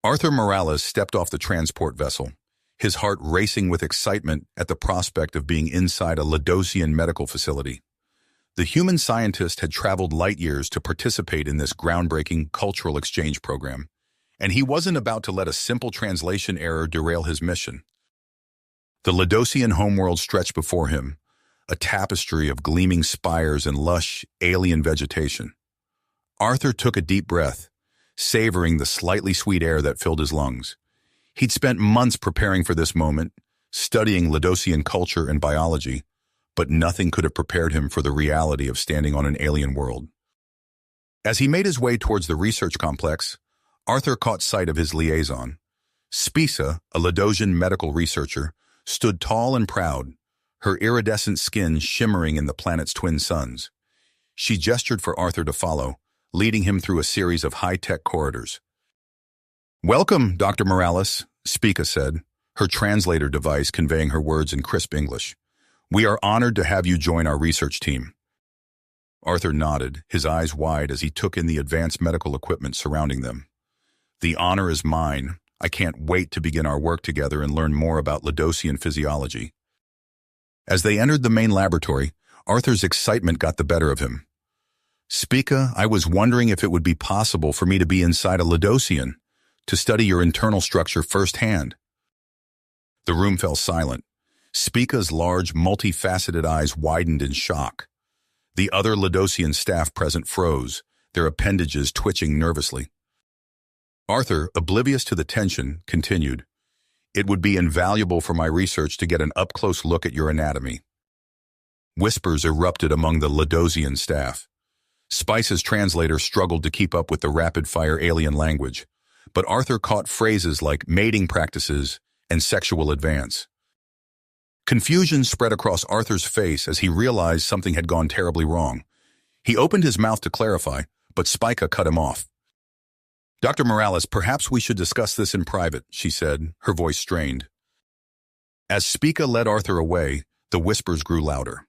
Arthur Morales stepped off the transport vessel, his heart racing with excitement at the prospect of being inside a Ladosian medical facility. The human scientist had traveled light years to participate in this groundbreaking cultural exchange program, and he wasn't about to let a simple translation error derail his mission. The Ladosian homeworld stretched before him, a tapestry of gleaming spires and lush, alien vegetation. Arthur took a deep breath, savoring the slightly sweet air that filled his lungs. He'd spent months preparing for this moment, studying Ladosian culture and biology, but nothing could have prepared him for the reality of standing on an alien world. As he made his way towards the research complex, Arthur caught sight of his liaison. Spisa, a Ladosian medical researcher, stood tall and proud, her iridescent skin shimmering in the planet's twin suns. She gestured for Arthur to follow, leading him through a series of high-tech corridors. "Welcome, Dr. Morales," Spika said, her translator device conveying her words in crisp English. "We are honored to have you join our research team." Arthur nodded, his eyes wide as he took in the advanced medical equipment surrounding them. "The honor is mine. I can't wait to begin our work together and learn more about Ladosian physiology." As they entered the main laboratory, Arthur's excitement got the better of him. "Spika, I was wondering if it would be possible for me to be inside a Ladosian, to study your internal structure firsthand." The room fell silent. Spika's large, multifaceted eyes widened in shock. The other Ladosian staff present froze, their appendages twitching nervously. Arthur, oblivious to the tension, continued, "It would be invaluable for my research to get an up-close look at your anatomy." Whispers erupted among the Ladosian staff. Spice's translator struggled to keep up with the rapid-fire alien language, but Arthur caught phrases like mating practices and sexual advance. Confusion spread across Arthur's face as he realized something had gone terribly wrong. He opened his mouth to clarify, but Spika cut him off. "Dr. Morales, perhaps we should discuss this in private," she said, her voice strained. As Spika led Arthur away, the whispers grew louder.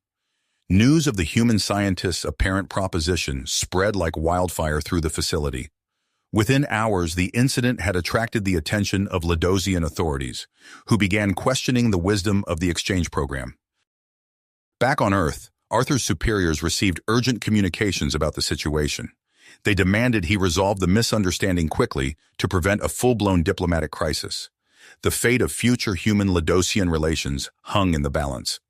News of the human scientist's apparent proposition spread like wildfire through the facility. Within hours, the incident had attracted the attention of Ladosian authorities, who began questioning the wisdom of the exchange program. Back on Earth, Arthur's superiors received urgent communications about the situation. They demanded he resolve the misunderstanding quickly to prevent a full-blown diplomatic crisis. The fate of future human-Ladosian relations hung in the balance.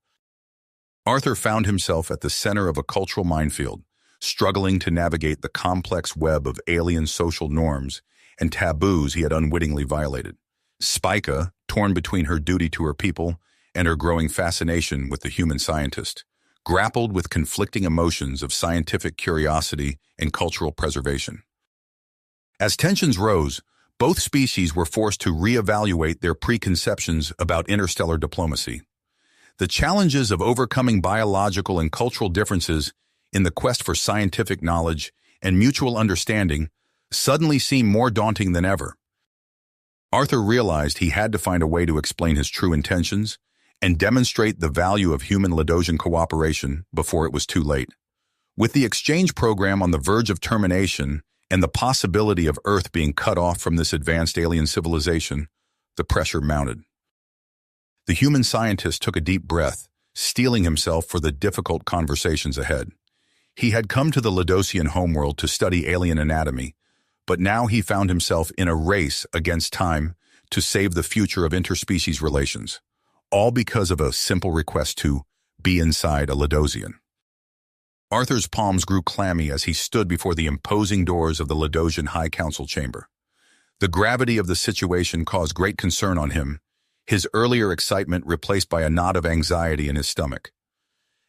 Arthur found himself at the center of a cultural minefield, struggling to navigate the complex web of alien social norms and taboos he had unwittingly violated. Spika, torn between her duty to her people and her growing fascination with the human scientist, grappled with conflicting emotions of scientific curiosity and cultural preservation. As tensions rose, both species were forced to reevaluate their preconceptions about interstellar diplomacy. The challenges of overcoming biological and cultural differences in the quest for scientific knowledge and mutual understanding suddenly seemed more daunting than ever. Arthur realized he had to find a way to explain his true intentions and demonstrate the value of human Ladosian cooperation before it was too late. With the exchange program on the verge of termination and the possibility of Earth being cut off from this advanced alien civilization, the pressure mounted. The human scientist took a deep breath, steeling himself for the difficult conversations ahead. He had come to the Ladosian homeworld to study alien anatomy, but now he found himself in a race against time to save the future of interspecies relations, all because of a simple request to be inside a Ladosian. Arthur's palms grew clammy as he stood before the imposing doors of the Ladosian High Council chamber. The gravity of the situation caused great concern on him, his earlier excitement replaced by a knot of anxiety in his stomach.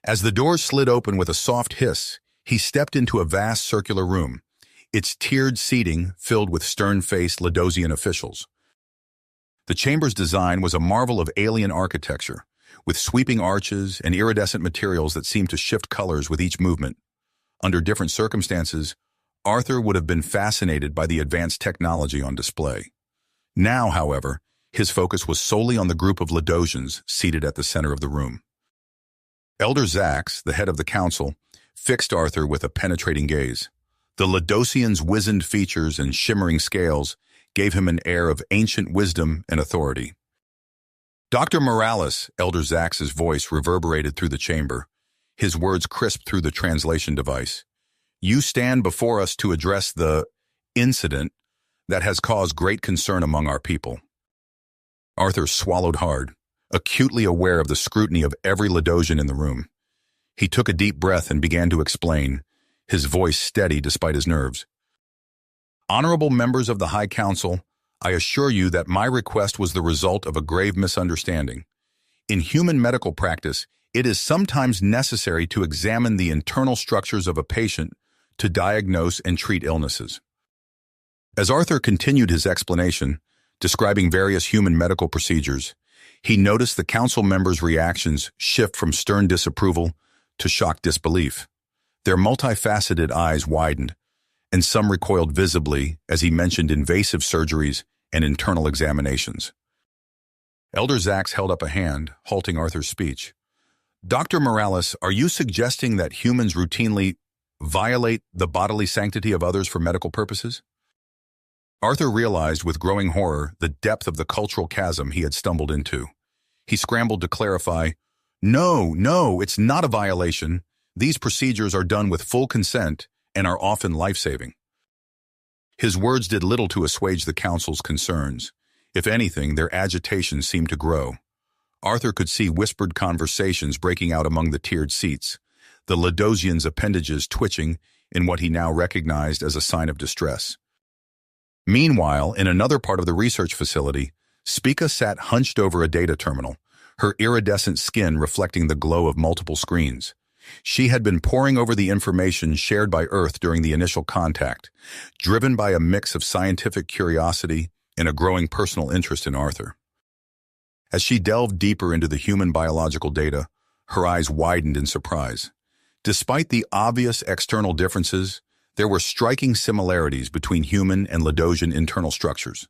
As the doors slid open with a soft hiss, he stepped into a vast circular room, its tiered seating filled with stern-faced Ladosian officials. The chamber's design was a marvel of alien architecture, with sweeping arches and iridescent materials that seemed to shift colors with each movement. Under different circumstances, Arthur would have been fascinated by the advanced technology on display. Now, however, his focus was solely on the group of Ladosians seated at the center of the room. Elder Zax, the head of the council, fixed Arthur with a penetrating gaze. The Ladosian's wizened features and shimmering scales gave him an air of ancient wisdom and authority. "Dr. Morales," Elder Zax's voice reverberated through the chamber, his words crisp through the translation device. "You stand before us to address the incident that has caused great concern among our people." Arthur swallowed hard, acutely aware of the scrutiny of every Ladosian in the room. He took a deep breath and began to explain, his voice steady despite his nerves. "Honorable members of the High Council, I assure you that my request was the result of a grave misunderstanding. In human medical practice, it is sometimes necessary to examine the internal structures of a patient to diagnose and treat illnesses." As Arthur continued his explanation, describing various human medical procedures, he noticed the council members' reactions shift from stern disapproval to shocked disbelief. Their multifaceted eyes widened, and some recoiled visibly as he mentioned invasive surgeries and internal examinations. Elder Zax held up a hand, halting Arthur's speech. "Dr. Morales, are you suggesting that humans routinely violate the bodily sanctity of others for medical purposes?" Arthur realized with growing horror the depth of the cultural chasm he had stumbled into. He scrambled to clarify, No, it's not a violation. These procedures are done with full consent and are often life-saving." His words did little to assuage the council's concerns. If anything, their agitation seemed to grow. Arthur could see whispered conversations breaking out among the tiered seats, the Ladosian's appendages twitching in what he now recognized as a sign of distress. Meanwhile, in another part of the research facility, Spica sat hunched over a data terminal, her iridescent skin reflecting the glow of multiple screens. She had been poring over the information shared by Earth during the initial contact, driven by a mix of scientific curiosity and a growing personal interest in Arthur. As she delved deeper into the human biological data, her eyes widened in surprise. Despite the obvious external differences, there were striking similarities between human and Ladosian internal structures.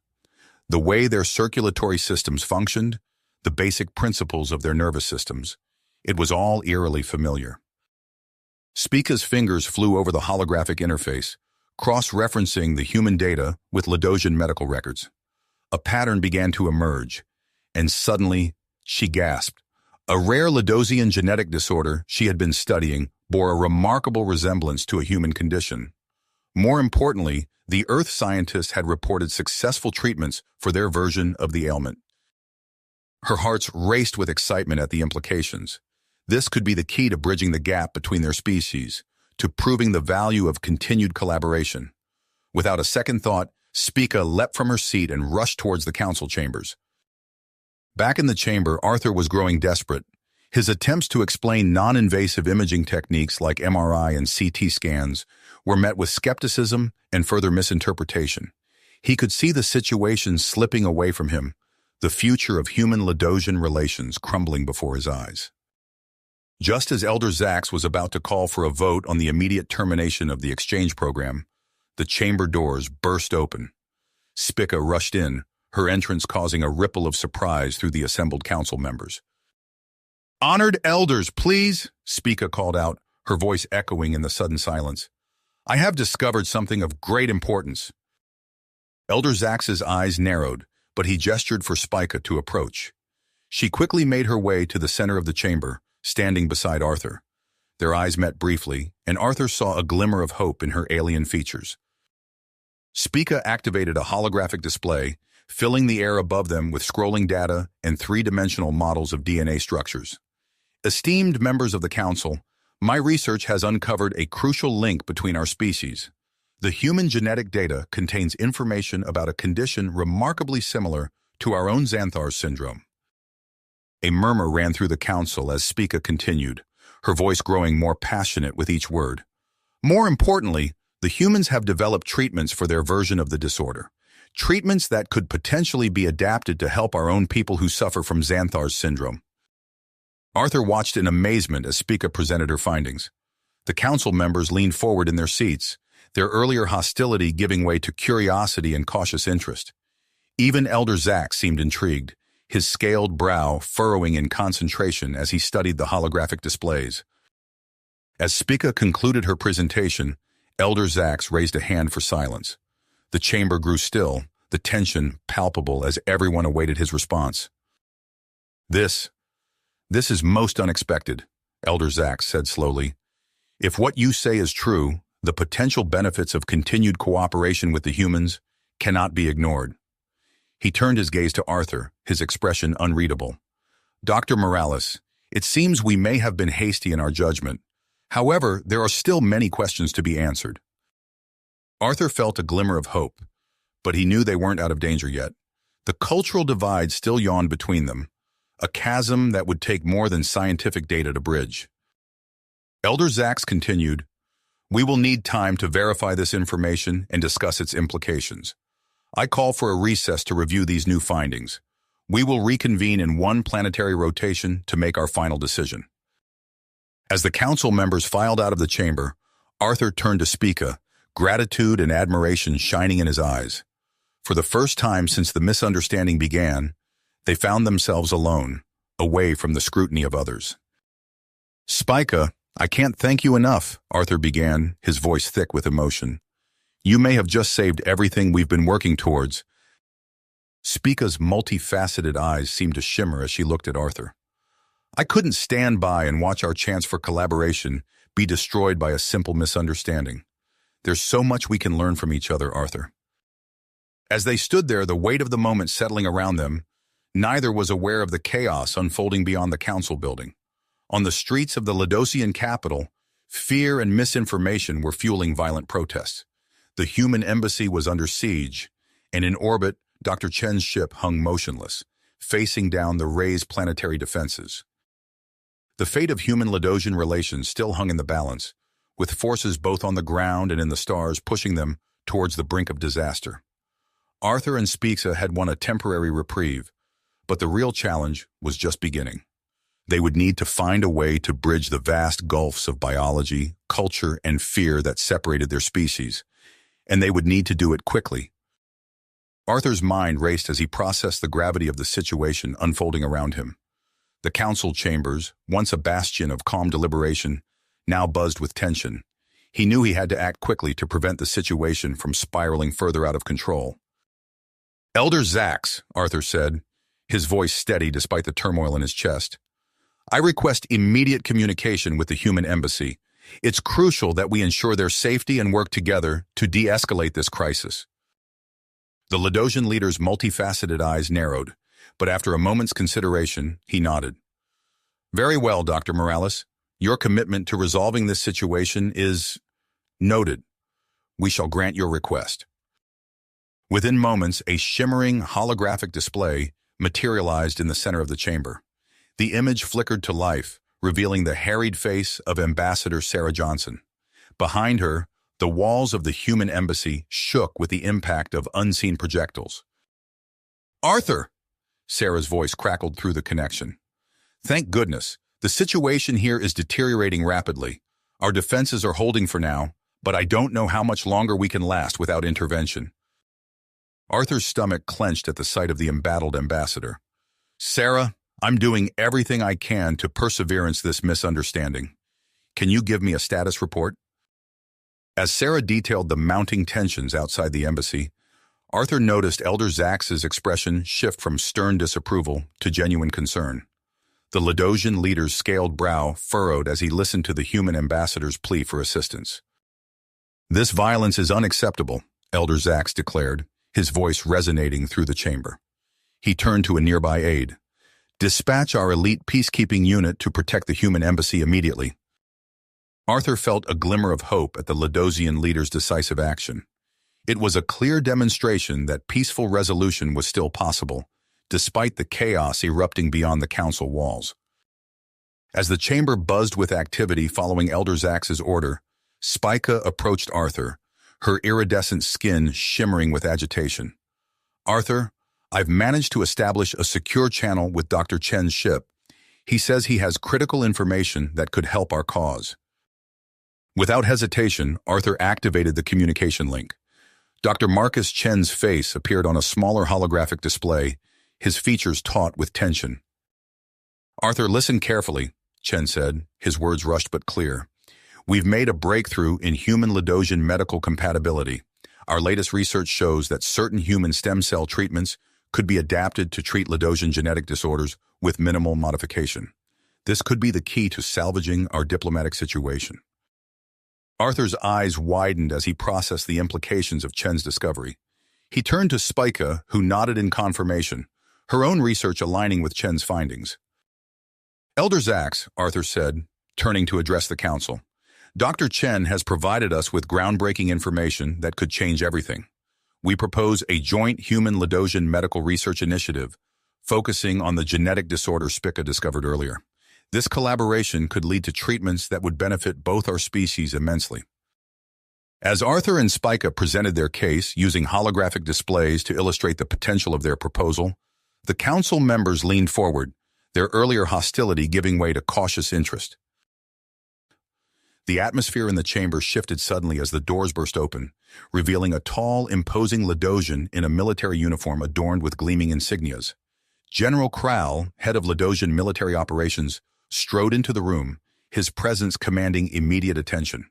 The way their circulatory systems functioned, the basic principles of their nervous systems, it was all eerily familiar. Spica's fingers flew over the holographic interface, cross-referencing the human data with Ladosian medical records. A pattern began to emerge, and suddenly she gasped. A rare Ladosian genetic disorder she had been studying bore a remarkable resemblance to a human condition. More importantly, the Earth scientists had reported successful treatments for their version of the ailment. Her heart raced with excitement at the implications. This could be the key to bridging the gap between their species, to proving the value of continued collaboration. Without a second thought, Spica leapt from her seat and rushed towards the council chambers. Back in the chamber, Arthur was growing desperate. His attempts to explain non-invasive imaging techniques like MRI and CT scans were met with skepticism and further misinterpretation. He could see the situation slipping away from him, the future of human-Ladosian relations crumbling before his eyes. Just as Elder Zax was about to call for a vote on the immediate termination of the exchange program, the chamber doors burst open. Spica rushed in, her entrance causing a ripple of surprise through the assembled council members. "Honored elders, please," Spica called out, her voice echoing in the sudden silence. "I have discovered something of great importance." Elder Zax's eyes narrowed, but he gestured for Spica to approach. She quickly made her way to the center of the chamber, standing beside Arthur. Their eyes met briefly, and Arthur saw a glimmer of hope in her alien features. Spica activated a holographic display, filling the air above them with scrolling data and three-dimensional models of DNA structures. "Esteemed members of the Council, my research has uncovered a crucial link between our species. The human genetic data contains information about a condition remarkably similar to our own Xanthar syndrome." A murmur ran through the council as Spica continued, her voice growing more passionate with each word. "More importantly, the humans have developed treatments for their version of the disorder. Treatments that could potentially be adapted to help our own people who suffer from Xanthar's syndrome." Arthur watched in amazement as Spica presented her findings. The council members leaned forward in their seats, their earlier hostility giving way to curiosity and cautious interest. Even Elder Zax seemed intrigued, his scaled brow furrowing in concentration as he studied the holographic displays. As Spica concluded her presentation, Elder Zax raised a hand for silence. The chamber grew still, the tension palpable as everyone awaited his response. This is most unexpected, Elder Zax said slowly. If what you say is true, the potential benefits of continued cooperation with the humans cannot be ignored. He turned his gaze to Arthur, his expression unreadable. Dr. Morales, it seems we may have been hasty in our judgment. However, there are still many questions to be answered. Arthur felt a glimmer of hope, but he knew they weren't out of danger yet. The cultural divide still yawned between them, a chasm that would take more than scientific data to bridge. Elder Zax continued, "We will need time to verify this information and discuss its implications. I call for a recess to review these new findings. We will reconvene in one planetary rotation to make our final decision." As the council members filed out of the chamber, Arthur turned to Spica, gratitude and admiration shining in his eyes. For the first time since the misunderstanding began, they found themselves alone, away from the scrutiny of others. "Spica, I can't thank you enough," Arthur began, his voice thick with emotion. "You may have just saved everything we've been working towards." Spica's multifaceted eyes seemed to shimmer as she looked at Arthur. "I couldn't stand by and watch our chance for collaboration be destroyed by a simple misunderstanding. There's so much we can learn from each other, Arthur." As they stood there, the weight of the moment settling around them, neither was aware of the chaos unfolding beyond the council building. On the streets of the Ladosian capital, fear and misinformation were fueling violent protests. The human embassy was under siege, and in orbit, Dr. Chen's ship hung motionless, facing down the raised planetary defenses. The fate of human-Ladosian relations still hung in the balance, with forces both on the ground and in the stars pushing them towards the brink of disaster. Arthur and Spica had won a temporary reprieve, but the real challenge was just beginning. They would need to find a way to bridge the vast gulfs of biology, culture, and fear that separated their species, and they would need to do it quickly. Arthur's mind raced as he processed the gravity of the situation unfolding around him. The council chambers, once a bastion of calm deliberation, now buzzed with tension. He knew he had to act quickly to prevent the situation from spiraling further out of control. "Elder Zax," Arthur said, his voice steady despite the turmoil in his chest, "I request immediate communication with the human embassy. It's crucial that we ensure their safety and work together to de-escalate this crisis." The Ladosian leader's multifaceted eyes narrowed, but after a moment's consideration, he nodded. "Very well, Dr. Morales. Your commitment to resolving this situation is noted. We shall grant your request." Within moments, a shimmering holographic display materialized in the center of the chamber. The image flickered to life, revealing the harried face of Ambassador Sarah Johnson. Behind her, the walls of the human embassy shook with the impact of unseen projectiles. "Arthur!" Sarah's voice crackled through the connection. "Thank goodness. The situation here is deteriorating rapidly. Our defenses are holding for now, but I don't know how much longer we can last without intervention." Arthur's stomach clenched at the sight of the embattled ambassador. "Sarah, I'm doing everything I can to perseverance this misunderstanding. Can you give me a status report?" As Sarah detailed the mounting tensions outside the embassy, Arthur noticed Elder Zax's expression shift from stern disapproval to genuine concern. The Ladosian leader's scaled brow furrowed as he listened to the human ambassador's plea for assistance. "This violence is unacceptable," Elder Zax declared, his voice resonating through the chamber. He turned to a nearby aide. "Dispatch our elite peacekeeping unit to protect the human embassy immediately." Arthur felt a glimmer of hope at the Ladosian leader's decisive action. It was a clear demonstration that peaceful resolution was still possible, despite the chaos erupting beyond the council walls. As the chamber buzzed with activity following Elder Zax's order, Spica approached Arthur, her iridescent skin shimmering with agitation. "Arthur, I've managed to establish a secure channel with Dr. Chen's ship. He says he has critical information that could help our cause." Without hesitation, Arthur activated the communication link. Dr. Marcus Chen's face appeared on a smaller holographic display, his features taut with tension. "Arthur, listen carefully," Chen said, his words rushed but clear. "We've made a breakthrough in human Ladosian medical compatibility. Our latest research shows that certain human stem cell treatments could be adapted to treat Ladosian genetic disorders with minimal modification. This could be the key to salvaging our diplomatic situation. Arthur's eyes widened as he processed the implications of Chen's discovery. He turned to Spica, who nodded in confirmation, her own research aligning with Chen's findings. Elder Zax, Arthur said, turning to address the council, Dr. Chen has provided us with groundbreaking information that could change everything. We propose a joint human Ladosian medical research initiative focusing on the genetic disorder Spica discovered earlier. This collaboration could lead to treatments that would benefit both our species immensely. As Arthur and Spica presented their case using holographic displays to illustrate the potential of their proposal, the council members leaned forward, their earlier hostility giving way to cautious interest. The atmosphere in the chamber shifted suddenly as the doors burst open, revealing a tall, imposing Ladosian in a military uniform adorned with gleaming insignias. General Kral, head of Ladosian military operations, strode into the room, his presence commanding immediate attention.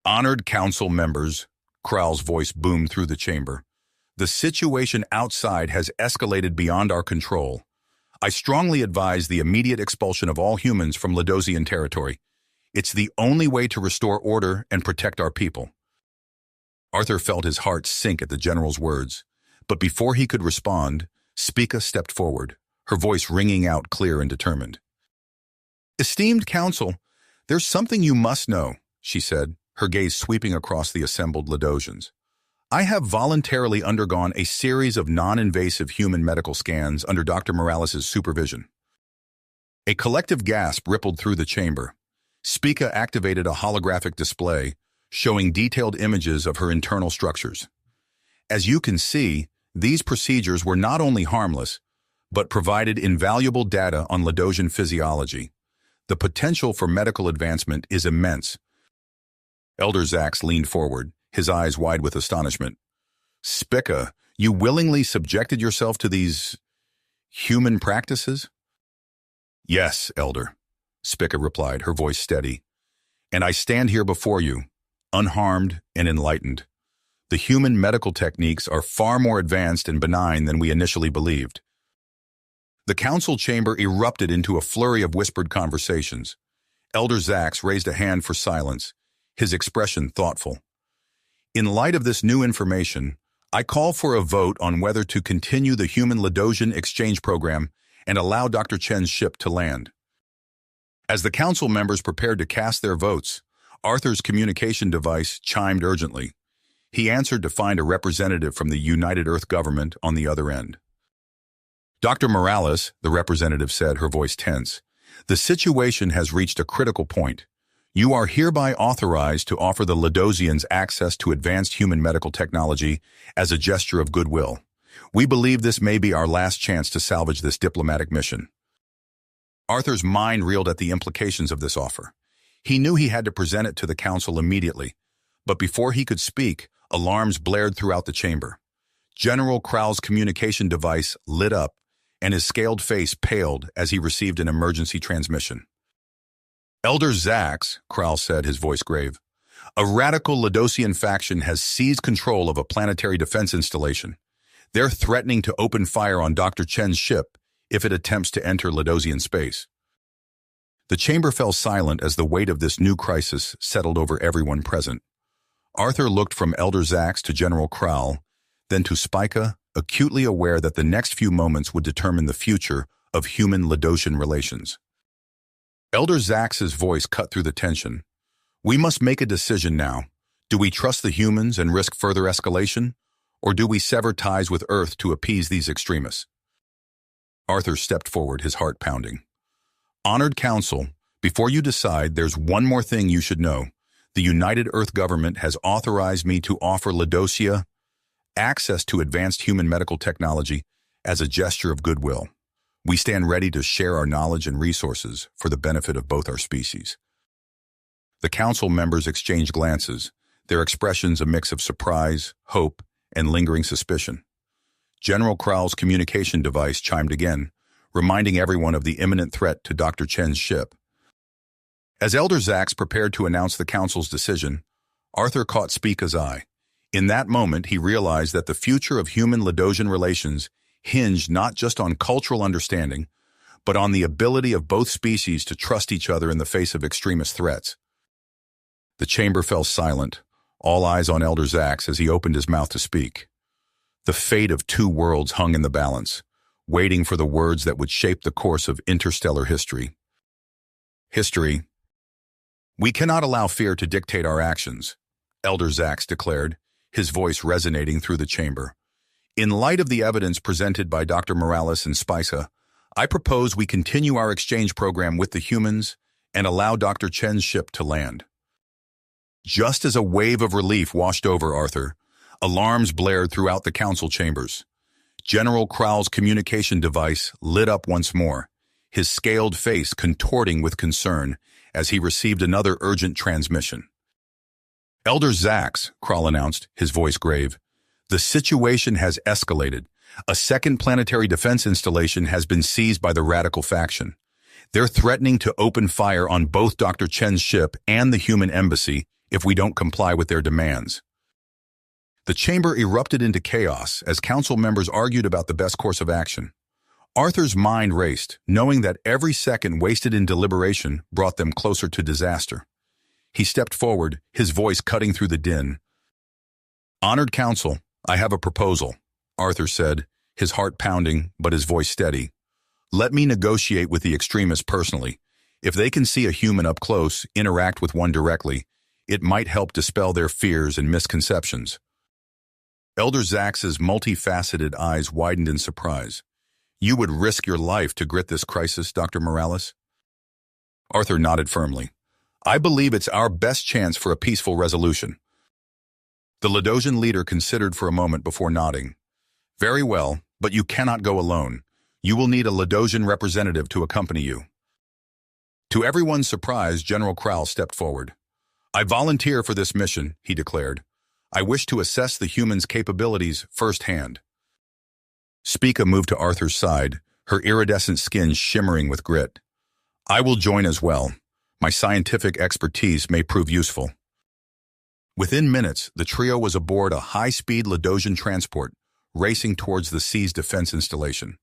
Honored council members, Kral's voice boomed through the chamber. The situation outside has escalated beyond our control. I strongly advise the immediate expulsion of all humans from Ladosian territory. It's the only way to restore order and protect our people. Arthur felt his heart sink at the general's words, but before he could respond, Spica stepped forward, her voice ringing out clear and determined. Esteemed council, there's something you must know, she said, her gaze sweeping across the assembled Ladosians. I have voluntarily undergone a series of non-invasive human medical scans under Dr. Morales' supervision. A collective gasp rippled through the chamber. Spica activated a holographic display, showing detailed images of her internal structures. As you can see, these procedures were not only harmless, but provided invaluable data on Ladosian physiology. The potential for medical advancement is immense. Elder Zax leaned forward, his eyes wide with astonishment. Spica, you willingly subjected yourself to these human practices? Yes, Elder, Spica replied, her voice steady. And I stand here before you, unharmed and enlightened. The human medical techniques are far more advanced and benign than we initially believed. The council chamber erupted into a flurry of whispered conversations. Elder Zax raised a hand for silence, his expression thoughtful. In light of this new information, I call for a vote on whether to continue the human Ladosian exchange program and allow Dr. Chen's ship to land. As the council members prepared to cast their votes, Arthur's communication device chimed urgently. He answered to find a representative from the United Earth government on the other end. Dr. Morales, the representative said, her voice tense, the situation has reached a critical point. You are hereby authorized to offer the Ladosians access to advanced human medical technology as a gesture of goodwill. We believe this may be our last chance to salvage this diplomatic mission. Arthur's mind reeled at the implications of this offer. He knew he had to present it to the council immediately, but before he could speak, alarms blared throughout the chamber. General Kral's communication device lit up, and his scaled face paled as he received an emergency transmission. Elder Zax, Kral said, his voice grave, a radical Ladosian faction has seized control of a planetary defense installation. They're threatening to open fire on Dr. Chen's ship if it attempts to enter Ladosian space. The chamber fell silent as the weight of this new crisis settled over everyone present. Arthur looked from Elder Zax to General Kral, then to Spica, acutely aware that the next few moments would determine the future of human-Ladosian relations. Elder Zax's voice cut through the tension. We must make a decision now. Do we trust the humans and risk further escalation, or do we sever ties with Earth to appease these extremists? Arthur stepped forward, his heart pounding. Honored Council, before you decide, there's one more thing you should know. The United Earth government has authorized me to offer Ladosia access to advanced human medical technology as a gesture of goodwill. We stand ready to share our knowledge and resources for the benefit of both our species. The council members exchanged glances, their expressions a mix of surprise, hope, and lingering suspicion. General Kral's communication device chimed again, reminding everyone of the imminent threat to Dr. Chen's ship. As Elder Zax prepared to announce the council's decision, Arthur caught Spica's eye. In that moment, he realized that the future of human-Ladosian relations hinged not just on cultural understanding, but on the ability of both species to trust each other in the face of extremist threats. The chamber fell silent, all eyes on Elder Zax as he opened his mouth to speak. The fate of two worlds hung in the balance, waiting for the words that would shape the course of interstellar history. History. We cannot allow fear to dictate our actions, Elder Zax declared, his voice resonating through the chamber. In light of the evidence presented by Dr. Morales and Spica, I propose we continue our exchange program with the humans and allow Dr. Chen's ship to land. Just as a wave of relief washed over Arthur, alarms blared throughout the council chambers. General Krall's communication device lit up once more, his scaled face contorting with concern as he received another urgent transmission. Elder Zax, Krall announced, his voice grave. The situation has escalated. A second planetary defense installation has been seized by the radical faction. They're threatening to open fire on both Dr. Chen's ship and the human embassy if we don't comply with their demands. The chamber erupted into chaos as council members argued about the best course of action. Arthur's mind raced, knowing that every second wasted in deliberation brought them closer to disaster. He stepped forward, his voice cutting through the din. "Honored Council, I have a proposal," Arthur said, his heart pounding but his voice steady. "Let me negotiate with the extremists personally. If they can see a human up close, interact with one directly, it might help dispel their fears and misconceptions." Elder Zax's multifaceted eyes widened in surprise. "You would risk your life to grit this crisis, Dr. Morales?" Arthur nodded firmly. "I believe it's our best chance for a peaceful resolution." The Ladosian leader considered for a moment before nodding. "Very well, but you cannot go alone. You will need a Ladosian representative to accompany you." To everyone's surprise, General Krall stepped forward. "I volunteer for this mission," he declared. "I wish to assess the humans' capabilities firsthand." Spica moved to Arthur's side, her iridescent skin shimmering with grit. "I will join as well. My scientific expertise may prove useful." Within minutes, the trio was aboard a high-speed Ladosian transport, racing towards the sea's defense installation.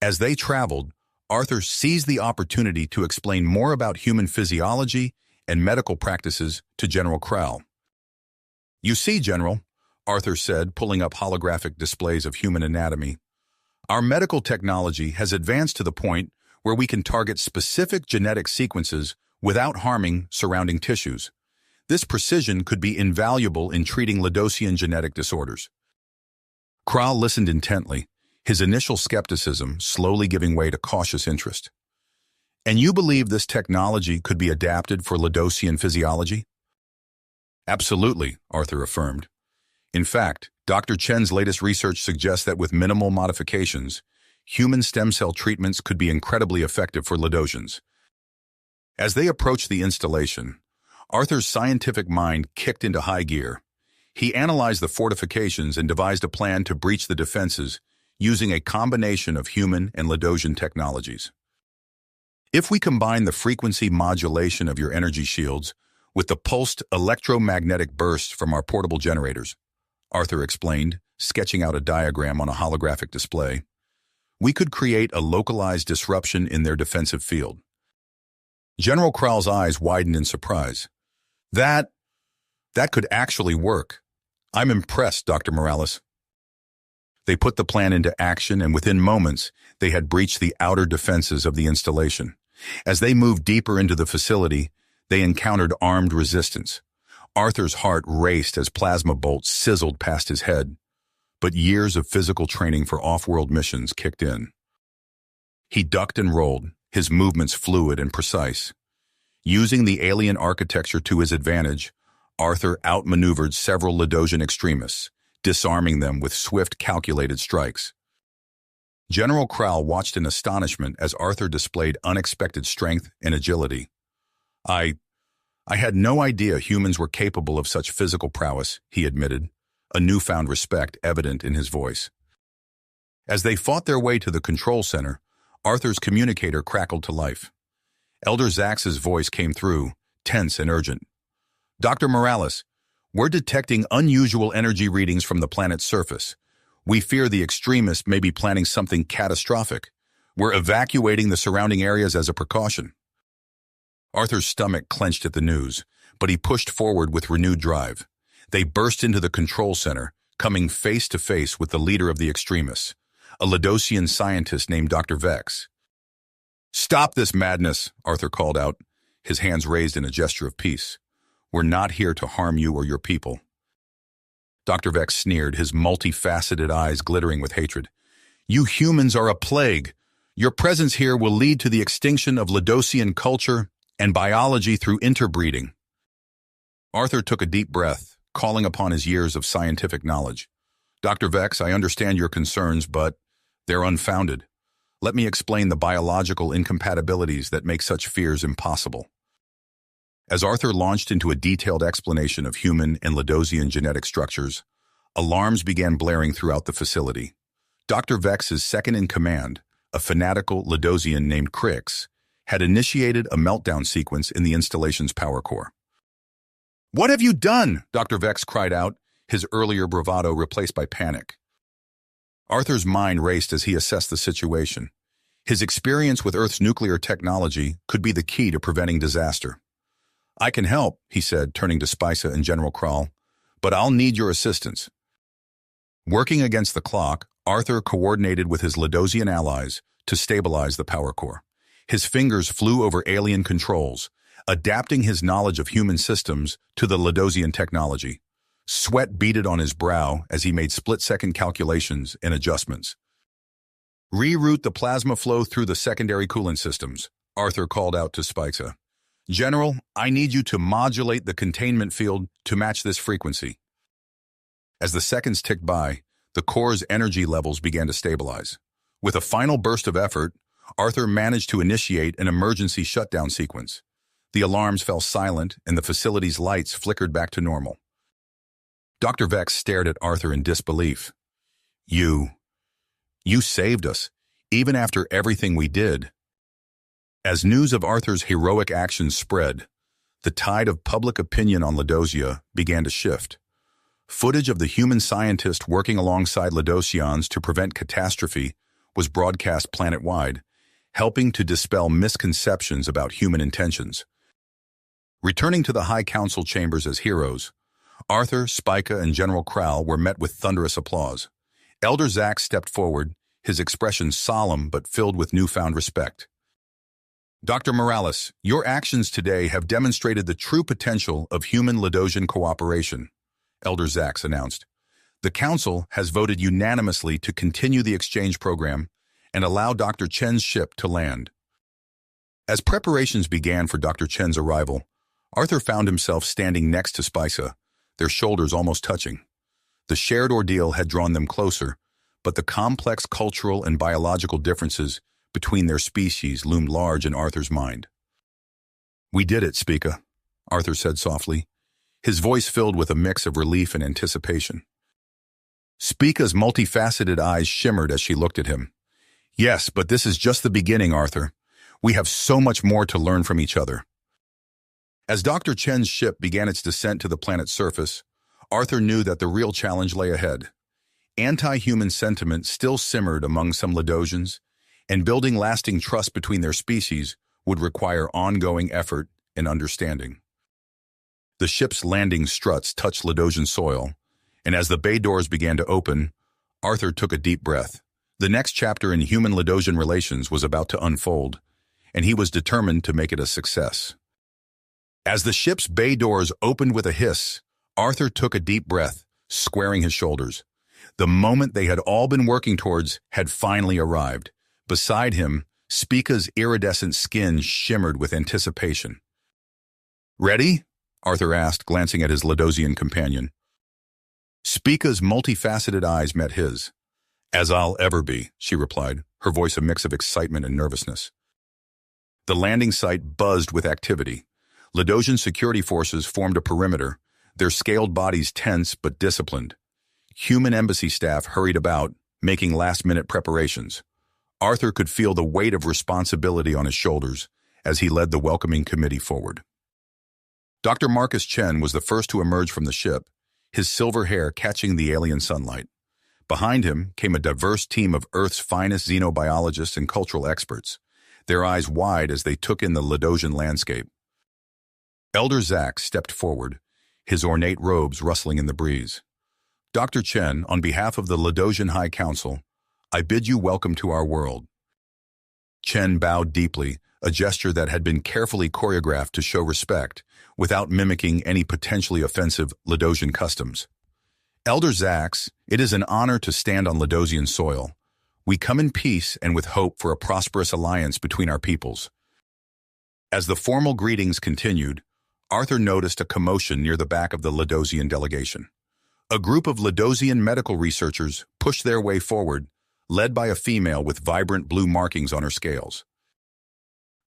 As they traveled, Arthur seized the opportunity to explain more about human physiology and medical practices to General Krall. "You see, General," Arthur said, pulling up holographic displays of human anatomy, "our medical technology has advanced to the point where we can target specific genetic sequences without harming surrounding tissues. This precision could be invaluable in treating Ladosian genetic disorders." Krall listened intently, his initial skepticism slowly giving way to cautious interest. "And you believe this technology could be adapted for Ladosian physiology?" "Absolutely," Arthur affirmed. "In fact, Dr. Chen's latest research suggests that with minimal modifications, human stem cell treatments could be incredibly effective for Ladosians." As they approached the installation, Arthur's scientific mind kicked into high gear. He analyzed the fortifications and devised a plan to breach the defenses using a combination of human and Ladosian technologies. "If we combine the frequency modulation of your energy shields with the pulsed electromagnetic bursts from our portable generators," Arthur explained, sketching out a diagram on a holographic display, "we could create a localized disruption in their defensive field." General Krall's eyes widened in surprise. That could actually work. I'm impressed, Dr. Morales." They put the plan into action, and within moments, they had breached the outer defenses of the installation. As they moved deeper into the facility, they encountered armed resistance. Arthur's heart raced as plasma bolts sizzled past his head, but years of physical training for off-world missions kicked in. He ducked and rolled, his movements fluid and precise. Using the alien architecture to his advantage, Arthur outmaneuvered several Ladosian extremists, disarming them with swift, calculated strikes. General Krall watched in astonishment as Arthur displayed unexpected strength and agility. I had no idea humans were capable of such physical prowess," he admitted, a newfound respect evident in his voice. As they fought their way to the control center, Arthur's communicator crackled to life. Elder Zax's voice came through, tense and urgent. "Dr. Morales, We're detecting unusual energy readings from the planet's surface. We fear the extremists may be planning something catastrophic. We're evacuating the surrounding areas as a precaution." Arthur's stomach clenched at the news, but he pushed forward with renewed drive. They burst into the control center, coming face to face with the leader of the extremists, a Ladosian scientist named Dr. Vex. "Stop this madness," Arthur called out, his hands raised in a gesture of peace. "We're not here to harm you or your people." Dr. Vex sneered, his multifaceted eyes glittering with hatred. "You humans are a plague. Your presence here will lead to the extinction of Ladosian culture and biology through interbreeding." Arthur took a deep breath, calling upon his years of scientific knowledge. "Dr. Vex, I understand your concerns, but they're unfounded. Let me explain the biological incompatibilities that make such fears impossible." As Arthur launched into a detailed explanation of human and Ladosian genetic structures, alarms began blaring throughout the facility. Dr. Vex's second-in-command, a fanatical Ladosian named Crix, had initiated a meltdown sequence in the installation's power core. "What have you done?" Dr. Vex cried out, his earlier bravado replaced by panic. Arthur's mind raced as he assessed the situation. His experience with Earth's nuclear technology could be the key to preventing disaster. "I can help," he said, turning to Spica and General Kral, "but I'll need your assistance." Working against the clock, Arthur coordinated with his Ladosian allies to stabilize the power core. His fingers flew over alien controls, adapting his knowledge of human systems to the Ladosian technology. Sweat beaded on his brow as he made split-second calculations and adjustments. "Reroute the plasma flow through the secondary coolant systems," Arthur called out to Spica. "General, I need you to modulate the containment field to match this frequency." As the seconds ticked by, the core's energy levels began to stabilize. With a final burst of effort, Arthur managed to initiate an emergency shutdown sequence. The alarms fell silent and the facility's lights flickered back to normal. Dr. Vex stared at Arthur in disbelief. You saved us, even after everything we did." As news of Arthur's heroic actions spread, the tide of public opinion on Ladosia began to shift. Footage of the human scientist working alongside Ladosians to prevent catastrophe was broadcast planet-wide, helping to dispel misconceptions about human intentions. Returning to the High Council chambers as heroes, Arthur, Spica, and General Kral were met with thunderous applause. Elder Zack stepped forward, his expression solemn but filled with newfound respect. "Dr. Morales, your actions today have demonstrated the true potential of human Ladosian cooperation," Elder Zax announced. "The Council has voted unanimously to continue the exchange program and allow Dr. Chen's ship to land." As preparations began for Dr. Chen's arrival, Arthur found himself standing next to Spica, their shoulders almost touching. The shared ordeal had drawn them closer, but the complex cultural and biological differences between their species loomed large in Arthur's mind. "We did it, Spica," Arthur said softly, his voice filled with a mix of relief and anticipation. Spica's multifaceted eyes shimmered as she looked at him. "Yes, but this is just the beginning, Arthur. We have so much more to learn from each other." As Dr. Chen's ship began its descent to the planet's surface, Arthur knew that the real challenge lay ahead. Anti-human sentiment still simmered among some Ladosians, and building lasting trust between their species would require ongoing effort and understanding. The ship's landing struts touched Ladosian soil, and as the bay doors began to open, Arthur took a deep breath. The next chapter in human-Ladosian relations was about to unfold, and he was determined to make it a success. As the ship's bay doors opened with a hiss, Arthur took a deep breath, squaring his shoulders. The moment they had all been working towards had finally arrived. Beside him, Spica's iridescent skin shimmered with anticipation. "Ready?" Arthur asked, glancing at his Ladosian companion. Spica's multifaceted eyes met his. "As I'll ever be," she replied, her voice a mix of excitement and nervousness. The landing site buzzed with activity. Ladosian security forces formed a perimeter, their scaled bodies tense but disciplined. Human embassy staff hurried about, making last-minute preparations. Arthur could feel the weight of responsibility on his shoulders as he led the welcoming committee forward. Dr. Marcus Chen was the first to emerge from the ship, his silver hair catching the alien sunlight. Behind him came a diverse team of Earth's finest xenobiologists and cultural experts, their eyes wide as they took in the Ladosian landscape. Elder Zach stepped forward, his ornate robes rustling in the breeze. Dr. Chen, on behalf of the Ladosian High Council, I bid you welcome to our world. Chen bowed deeply, a gesture that had been carefully choreographed to show respect, without mimicking any potentially offensive Ladosian customs. Elder Zax, it is an honor to stand on Ladosian soil. We come in peace and with hope for a prosperous alliance between our peoples. As the formal greetings continued, Arthur noticed a commotion near the back of the Ladosian delegation. A group of Ladosian medical researchers pushed their way forward, led by a female with vibrant blue markings on her scales.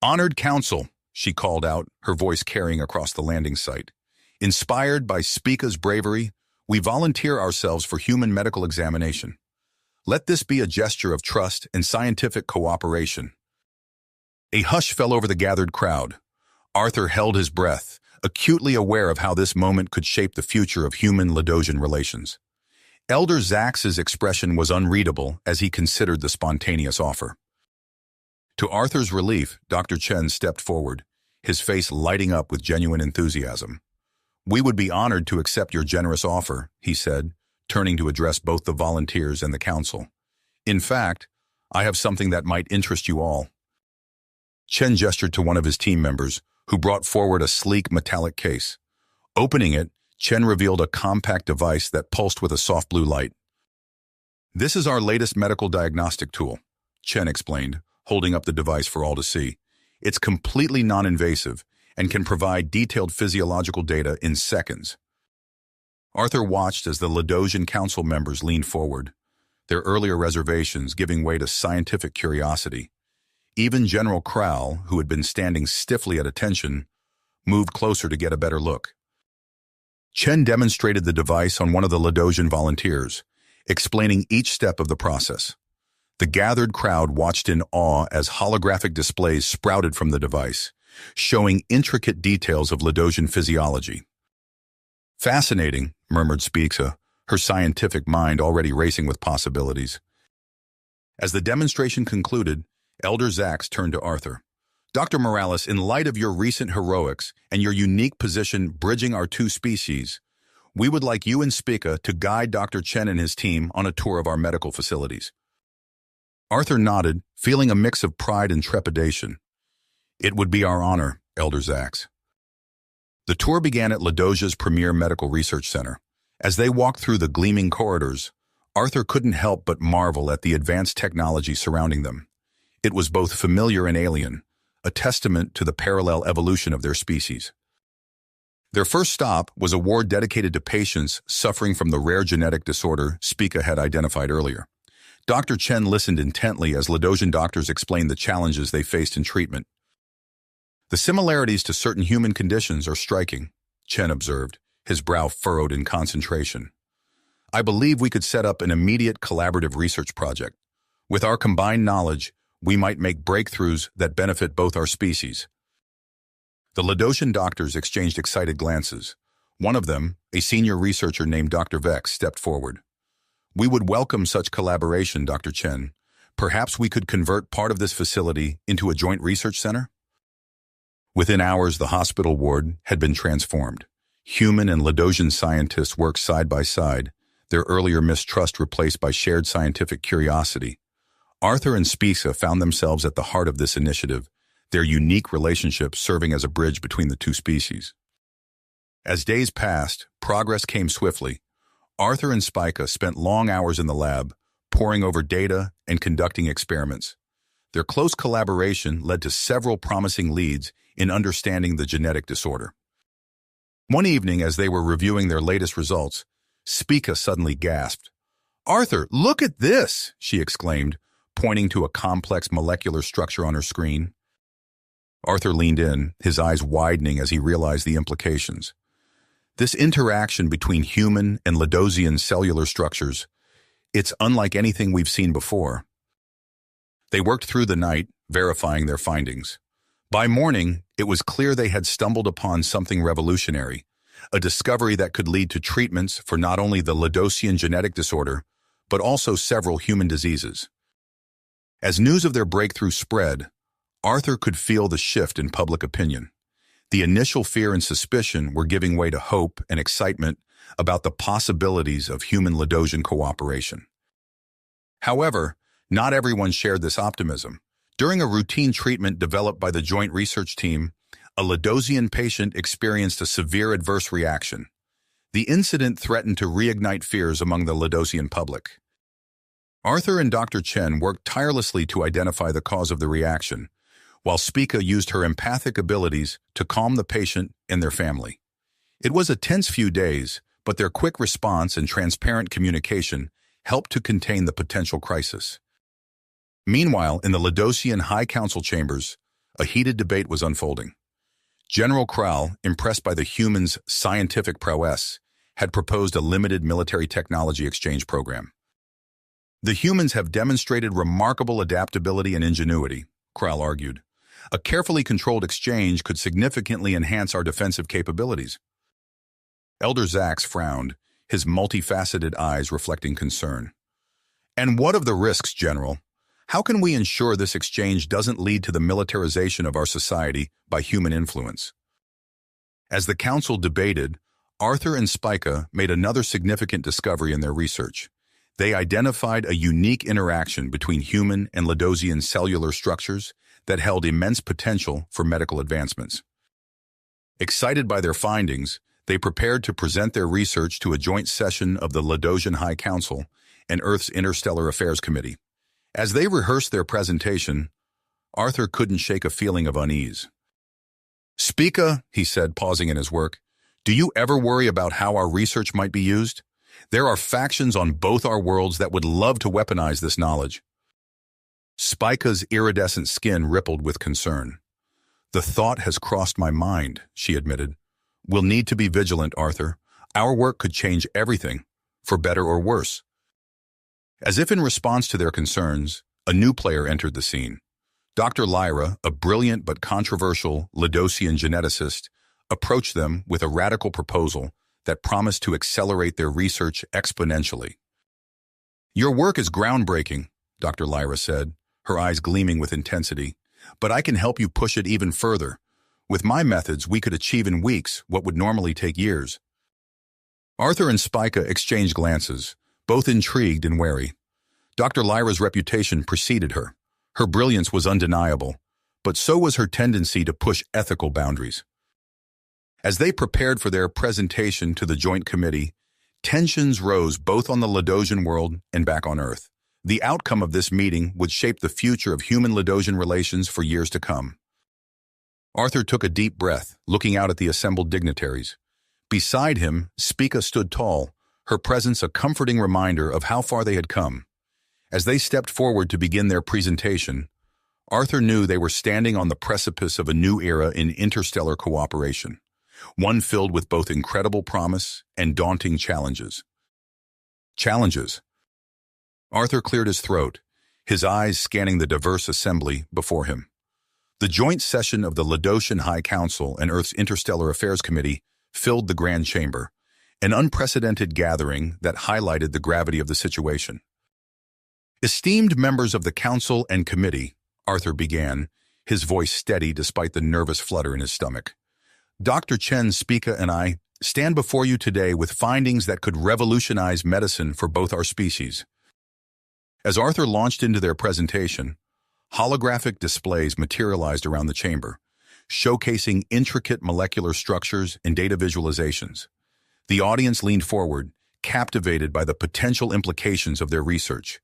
"Honored Council," she called out, her voice carrying across the landing site. "Inspired by Spica's bravery, we volunteer ourselves for human medical examination. Let this be a gesture of trust and scientific cooperation." A hush fell over the gathered crowd. Arthur held his breath, acutely aware of how this moment could shape the future of human-Ladosian relations. Elder Zax's expression was unreadable as he considered the spontaneous offer. To Arthur's relief, Dr. Chen stepped forward, his face lighting up with genuine enthusiasm. "We would be honored to accept your generous offer," he said, turning to address both the volunteers and the council. "In fact, I have something that might interest you all." Chen gestured to one of his team members, who brought forward a sleek metallic case. Opening it, Chen revealed a compact device that pulsed with a soft blue light. "This is our latest medical diagnostic tool," Chen explained, holding up the device for all to see. "It's completely non-invasive and can provide detailed physiological data in seconds." Arthur watched as the Ladosian Council members leaned forward, their earlier reservations giving way to scientific curiosity. Even General Crowell, who had been standing stiffly at attention, moved closer to get a better look. Chen demonstrated the device on one of the Ladosian volunteers, explaining each step of the process. The gathered crowd watched in awe as holographic displays sprouted from the device, showing intricate details of Ladosian physiology. "Fascinating," murmured Spica, her scientific mind already racing with possibilities. As the demonstration concluded, Elder Zax turned to Arthur. "Dr. Morales, in light of your recent heroics and your unique position bridging our two species, we would like you and Spica to guide Dr. Chen and his team on a tour of our medical facilities." Arthur nodded, feeling a mix of pride and trepidation. "It would be our honor, Elder Zax." The tour began at Ladosia's premier medical research center. As they walked through the gleaming corridors, Arthur couldn't help but marvel at the advanced technology surrounding them. It was both familiar and alien, a testament to the parallel evolution of their species. Their first stop was a ward dedicated to patients suffering from the rare genetic disorder Spica had identified earlier. Dr. Chen listened intently as Ladosian doctors explained the challenges they faced in treatment. "The similarities to certain human conditions are striking," Chen observed, his brow furrowed in concentration. "I believe we could set up an immediate collaborative research project. With our combined knowledge, we might make breakthroughs that benefit both our species." The Ladosian doctors exchanged excited glances. One of them, a senior researcher named Dr. Vex, stepped forward. "We would welcome such collaboration, Dr. Chen. Perhaps we could convert part of this facility into a joint research center?" Within hours, the hospital ward had been transformed. Human and Ladosian scientists worked side by side, their earlier mistrust replaced by shared scientific curiosity. Arthur and Spica found themselves at the heart of this initiative, their unique relationship serving as a bridge between the two species. As days passed, progress came swiftly. Arthur and Spica spent long hours in the lab, poring over data and conducting experiments. Their close collaboration led to several promising leads in understanding the genetic disorder. One evening, as they were reviewing their latest results, Spica suddenly gasped. "Arthur, look at this!" she exclaimed, pointing to a complex molecular structure on her screen. Arthur leaned in, his eyes widening as he realized the implications. This interaction between human and Ladosian cellular structures, it's unlike anything we've seen before. They worked through the night, verifying their findings. By morning, It was clear they had stumbled upon something revolutionary, a discovery that could lead to treatments for not only the Ladosian genetic disorder, but also several human diseases. As news of their breakthrough spread, Arthur could feel the shift in public opinion. The initial fear and suspicion were giving way to hope and excitement about the possibilities of human Ladosian cooperation. However, not everyone shared this optimism. During a routine treatment developed by the Joint Research Team, a Ladosian patient experienced a severe adverse reaction. The incident threatened to reignite fears among the Ladosian public. Arthur and Dr. Chen worked tirelessly to identify the cause of the reaction, while Spica used her empathic abilities to calm the patient and their family. It was a tense few days, but their quick response and transparent communication helped to contain the potential crisis. Meanwhile, in the Ladosian High Council chambers, a heated debate was unfolding. General Kral, impressed by the humans' scientific prowess, had proposed a limited military technology exchange program. The humans have demonstrated remarkable adaptability and ingenuity, Kral argued. A carefully controlled exchange could significantly enhance our defensive capabilities. Elder Zax frowned, his multifaceted eyes reflecting concern. And what of the risks, General? How can we ensure this exchange doesn't lead to the militarization of our society by human influence? As the council debated, Arthur and Spica made another significant discovery in their research. They identified a unique interaction between human and Ladosian cellular structures that held immense potential for medical advancements. Excited by their findings, they prepared to present their research to a joint session of the Ladosian High Council and Earth's Interstellar Affairs Committee. As they rehearsed their presentation, Arthur couldn't shake a feeling of unease. "Spica," he said, pausing in his work, "do you ever worry about how our research might be used? There are factions on both our worlds that would love to weaponize this knowledge." Spica's iridescent skin rippled with concern. "The thought has crossed my mind," she admitted. "We'll need to be vigilant, Arthur. Our work could change everything, for better or worse." As if in response to their concerns, a new player entered the scene. Dr. Lyra, a brilliant but controversial Ladosian geneticist, approached them with a radical proposal that promised to accelerate their research exponentially. "Your work is groundbreaking," Dr. Lyra said, her eyes gleaming with intensity, "but I can help you push it even further. With my methods, we could achieve in weeks what would normally take years." Arthur and Spica exchanged glances, both intrigued and wary. Dr. Lyra's reputation preceded her. Her brilliance was undeniable, but so was her tendency to push ethical boundaries. As they prepared for their presentation to the Joint Committee, tensions rose both on the Ladosian world and back on Earth. The outcome of this meeting would shape the future of human-Ladosian relations for years to come. Arthur took a deep breath, looking out at the assembled dignitaries. Beside him, Spica stood tall, her presence a comforting reminder of how far they had come. As they stepped forward to begin their presentation, Arthur knew they were standing on the precipice of a new era in interstellar cooperation, one filled with both incredible promise and daunting challenges. Challenges. Arthur cleared his throat, his eyes scanning the diverse assembly before him. The joint session of the Ladosian High Council and Earth's Interstellar Affairs Committee filled the Grand Chamber, an unprecedented gathering that highlighted the gravity of the situation. "Esteemed members of the Council and Committee," Arthur began, his voice steady despite the nervous flutter in his stomach. "Dr. Chen, Spica, and I stand before you today with findings that could revolutionize medicine for both our species." As Arthur launched into their presentation, holographic displays materialized around the chamber, showcasing intricate molecular structures and data visualizations. The audience leaned forward, captivated by the potential implications of their research.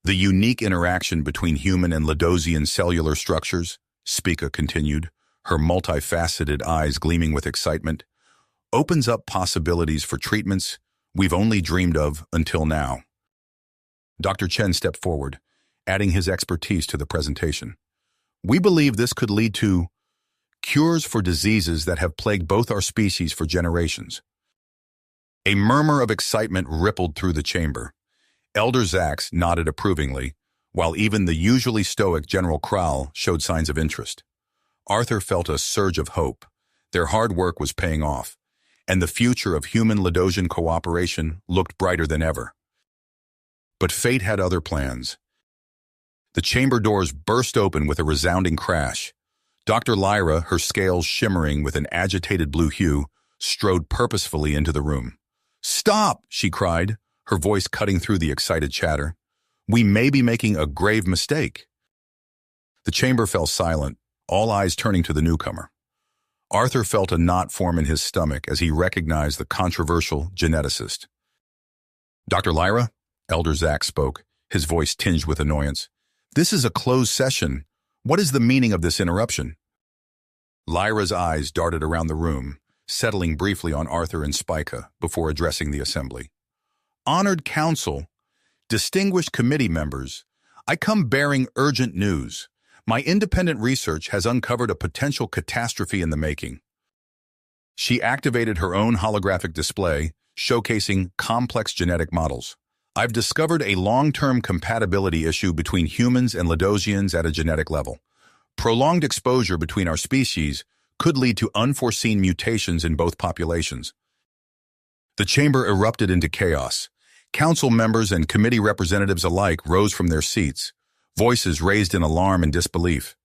"The unique interaction between human and Ladosian cellular structures," Spica continued, her multifaceted eyes gleaming with excitement, "opens up possibilities for treatments we've only dreamed of until now." Dr. Chen stepped forward, adding his expertise to the presentation. "We believe this could lead to cures for diseases that have plagued both our species for generations." A murmur of excitement rippled through the chamber. Elder Zax nodded approvingly, while even the usually stoic General Kral showed signs of interest. Arthur felt a surge of hope. Their hard work was paying off, and the future of human-Ladosian cooperation looked brighter than ever. But fate had other plans. The chamber doors burst open with a resounding crash. Dr. Lyra, her scales shimmering with an agitated blue hue, strode purposefully into the room. "Stop!" she cried, her voice cutting through the excited chatter. "We may be making a grave mistake." The chamber fell silent, all eyes turning to the newcomer. Arthur felt a knot form in his stomach as he recognized the controversial geneticist. "Dr. Lyra?" Elder Zach spoke, his voice tinged with annoyance. "This is a closed session. What is the meaning of this interruption?" Lyra's eyes darted around the room, settling briefly on Arthur and Spica before addressing the assembly. "Honored council, distinguished committee members, I come bearing urgent news. My independent research has uncovered a potential catastrophe in the making." She activated her own holographic display, showcasing complex genetic models. "I've discovered a long-term compatibility issue between humans and Ladosians at a genetic level. Prolonged exposure between our species could lead to unforeseen mutations in both populations." The chamber erupted into chaos. Council members and committee representatives alike rose from their seats, voices raised in alarm and disbelief.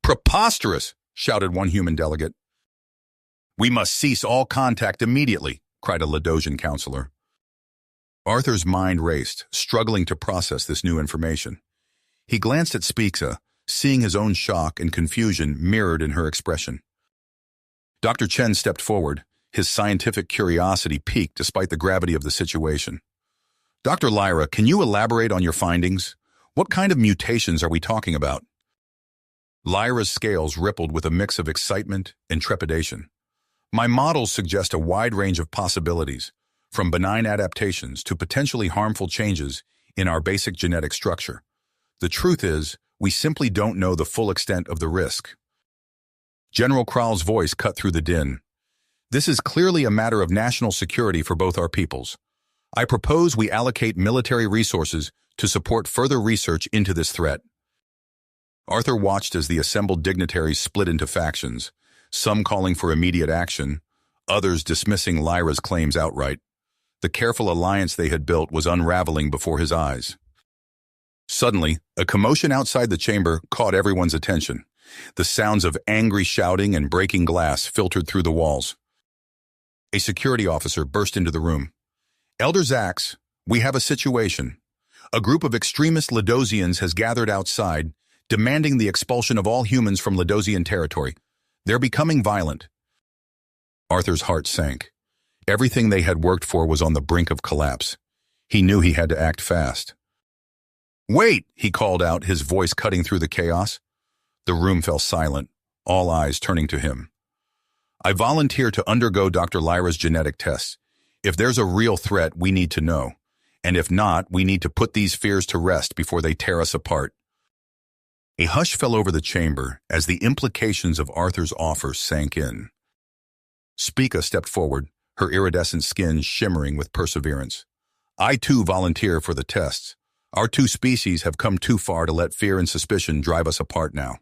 "Preposterous!" shouted one human delegate. "We must cease all contact immediately," cried a Ladosian counselor. Arthur's mind raced, struggling to process this new information. He glanced at Spica, seeing his own shock and confusion mirrored in her expression. Dr. Chen stepped forward, his scientific curiosity piqued despite the gravity of the situation. "Dr. Lyra, can you elaborate on your findings? What kind of mutations are we talking about?" Lyra's scales rippled with a mix of excitement and trepidation. "My models suggest a wide range of possibilities, from benign adaptations to potentially harmful changes in our basic genetic structure. The truth is, we simply don't know the full extent of the risk." General Kral's voice cut through the din. "This is clearly a matter of national security for both our peoples. I propose we allocate military resources to support further research into this threat." Arthur watched as the assembled dignitaries split into factions, some calling for immediate action, others dismissing Lyra's claims outright. The careful alliance they had built was unraveling before his eyes. Suddenly, a commotion outside the chamber caught everyone's attention. The sounds of angry shouting and breaking glass filtered through the walls. A security officer burst into the room. "Elder Zax, we have a situation. A group of extremist Ladosians has gathered outside, demanding the expulsion of all humans from Ladosian territory. They're becoming violent." Arthur's heart sank. Everything they had worked for was on the brink of collapse. He knew he had to act fast. "Wait!" he called out, his voice cutting through the chaos. The room fell silent, all eyes turning to him. "I volunteer to undergo Dr. Lyra's genetic tests. If there's a real threat, we need to know. And if not, we need to put these fears to rest before they tear us apart." A hush fell over the chamber as the implications of Arthur's offer sank in. Spica stepped forward, her iridescent skin shimmering with perseverance. "I too volunteer for the tests. Our two species have come too far to let fear and suspicion drive us apart now."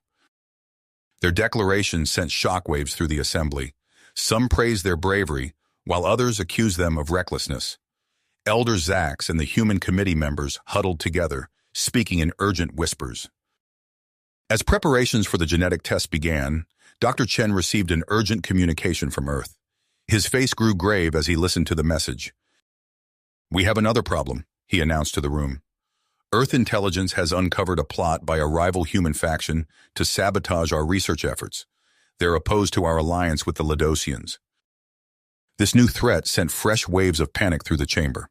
Their declaration sent shockwaves through the assembly. Some praised their bravery, while others accused them of recklessness. Elder Zax and the human committee members huddled together, speaking in urgent whispers. As preparations for the genetic test began, Dr. Chen received an urgent communication from Earth. His face grew grave as he listened to the message. "We have another problem," he announced to the room. "Earth intelligence has uncovered a plot by a rival human faction to sabotage our research efforts. They're opposed to our alliance with the Ladosians." This new threat sent fresh waves of panic through the chamber.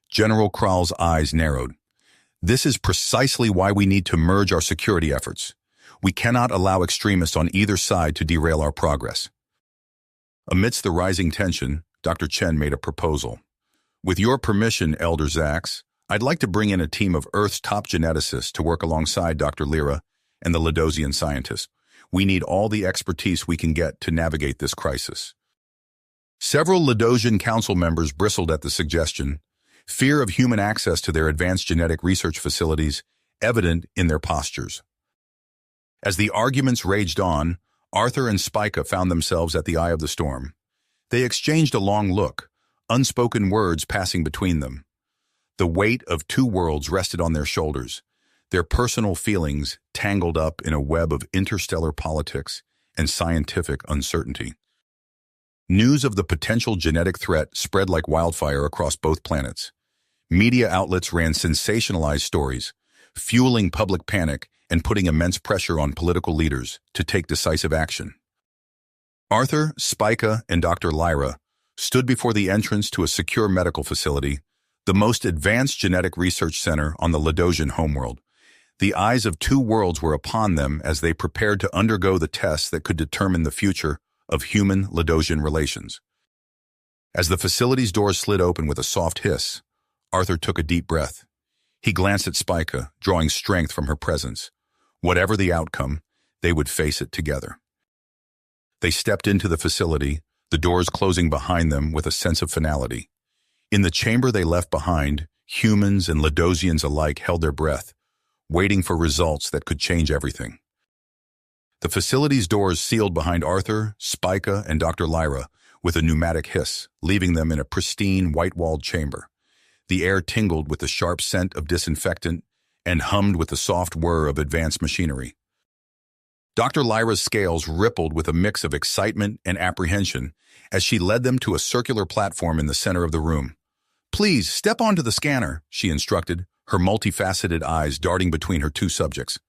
General Kral's eyes narrowed. "This is precisely why we need to merge our security efforts. We cannot allow extremists on either side to derail our progress." Amidst the rising tension, Dr. Chen made a proposal. "With your permission, Elder Zax, I'd like to bring in a team of Earth's top geneticists to work alongside Dr. Lyra and the Ladosian scientists. We need all the expertise we can get to navigate this crisis." Several Ladosian council members bristled at the suggestion, fear of human access to their advanced genetic research facilities evident in their postures. As the arguments raged on, Arthur and Spica found themselves at the eye of the storm. They exchanged a long look, unspoken words passing between them. The weight of two worlds rested on their shoulders, their personal feelings tangled up in a web of interstellar politics and scientific uncertainty. News of the potential genetic threat spread like wildfire across both planets. Media outlets ran sensationalized stories, fueling public panic and putting immense pressure on political leaders to take decisive action. Arthur, Spica, and Dr. Lyra stood before the entrance to a secure medical facility, the most advanced genetic research center on the Ladosian homeworld. The eyes of two worlds were upon them as they prepared to undergo the tests that could determine the future of human-Ladosian relations. As the facility's doors slid open with a soft hiss, Arthur took a deep breath. He glanced at Spica, drawing strength from her presence. Whatever the outcome, they would face it together. They stepped into the facility, the doors closing behind them with a sense of finality. In the chamber they left behind, humans and Ladosians alike held their breath, waiting for results that could change everything. The facility's doors sealed behind Arthur, Spica, and Dr. Lyra with a pneumatic hiss, leaving them in a pristine, white-walled chamber. The air tingled with the sharp scent of disinfectant and hummed with the soft whir of advanced machinery. Dr. Lyra's scales rippled with a mix of excitement and apprehension as she led them to a circular platform in the center of the room. "Please, step onto the scanner," she instructed, her multifaceted eyes darting between her two subjects.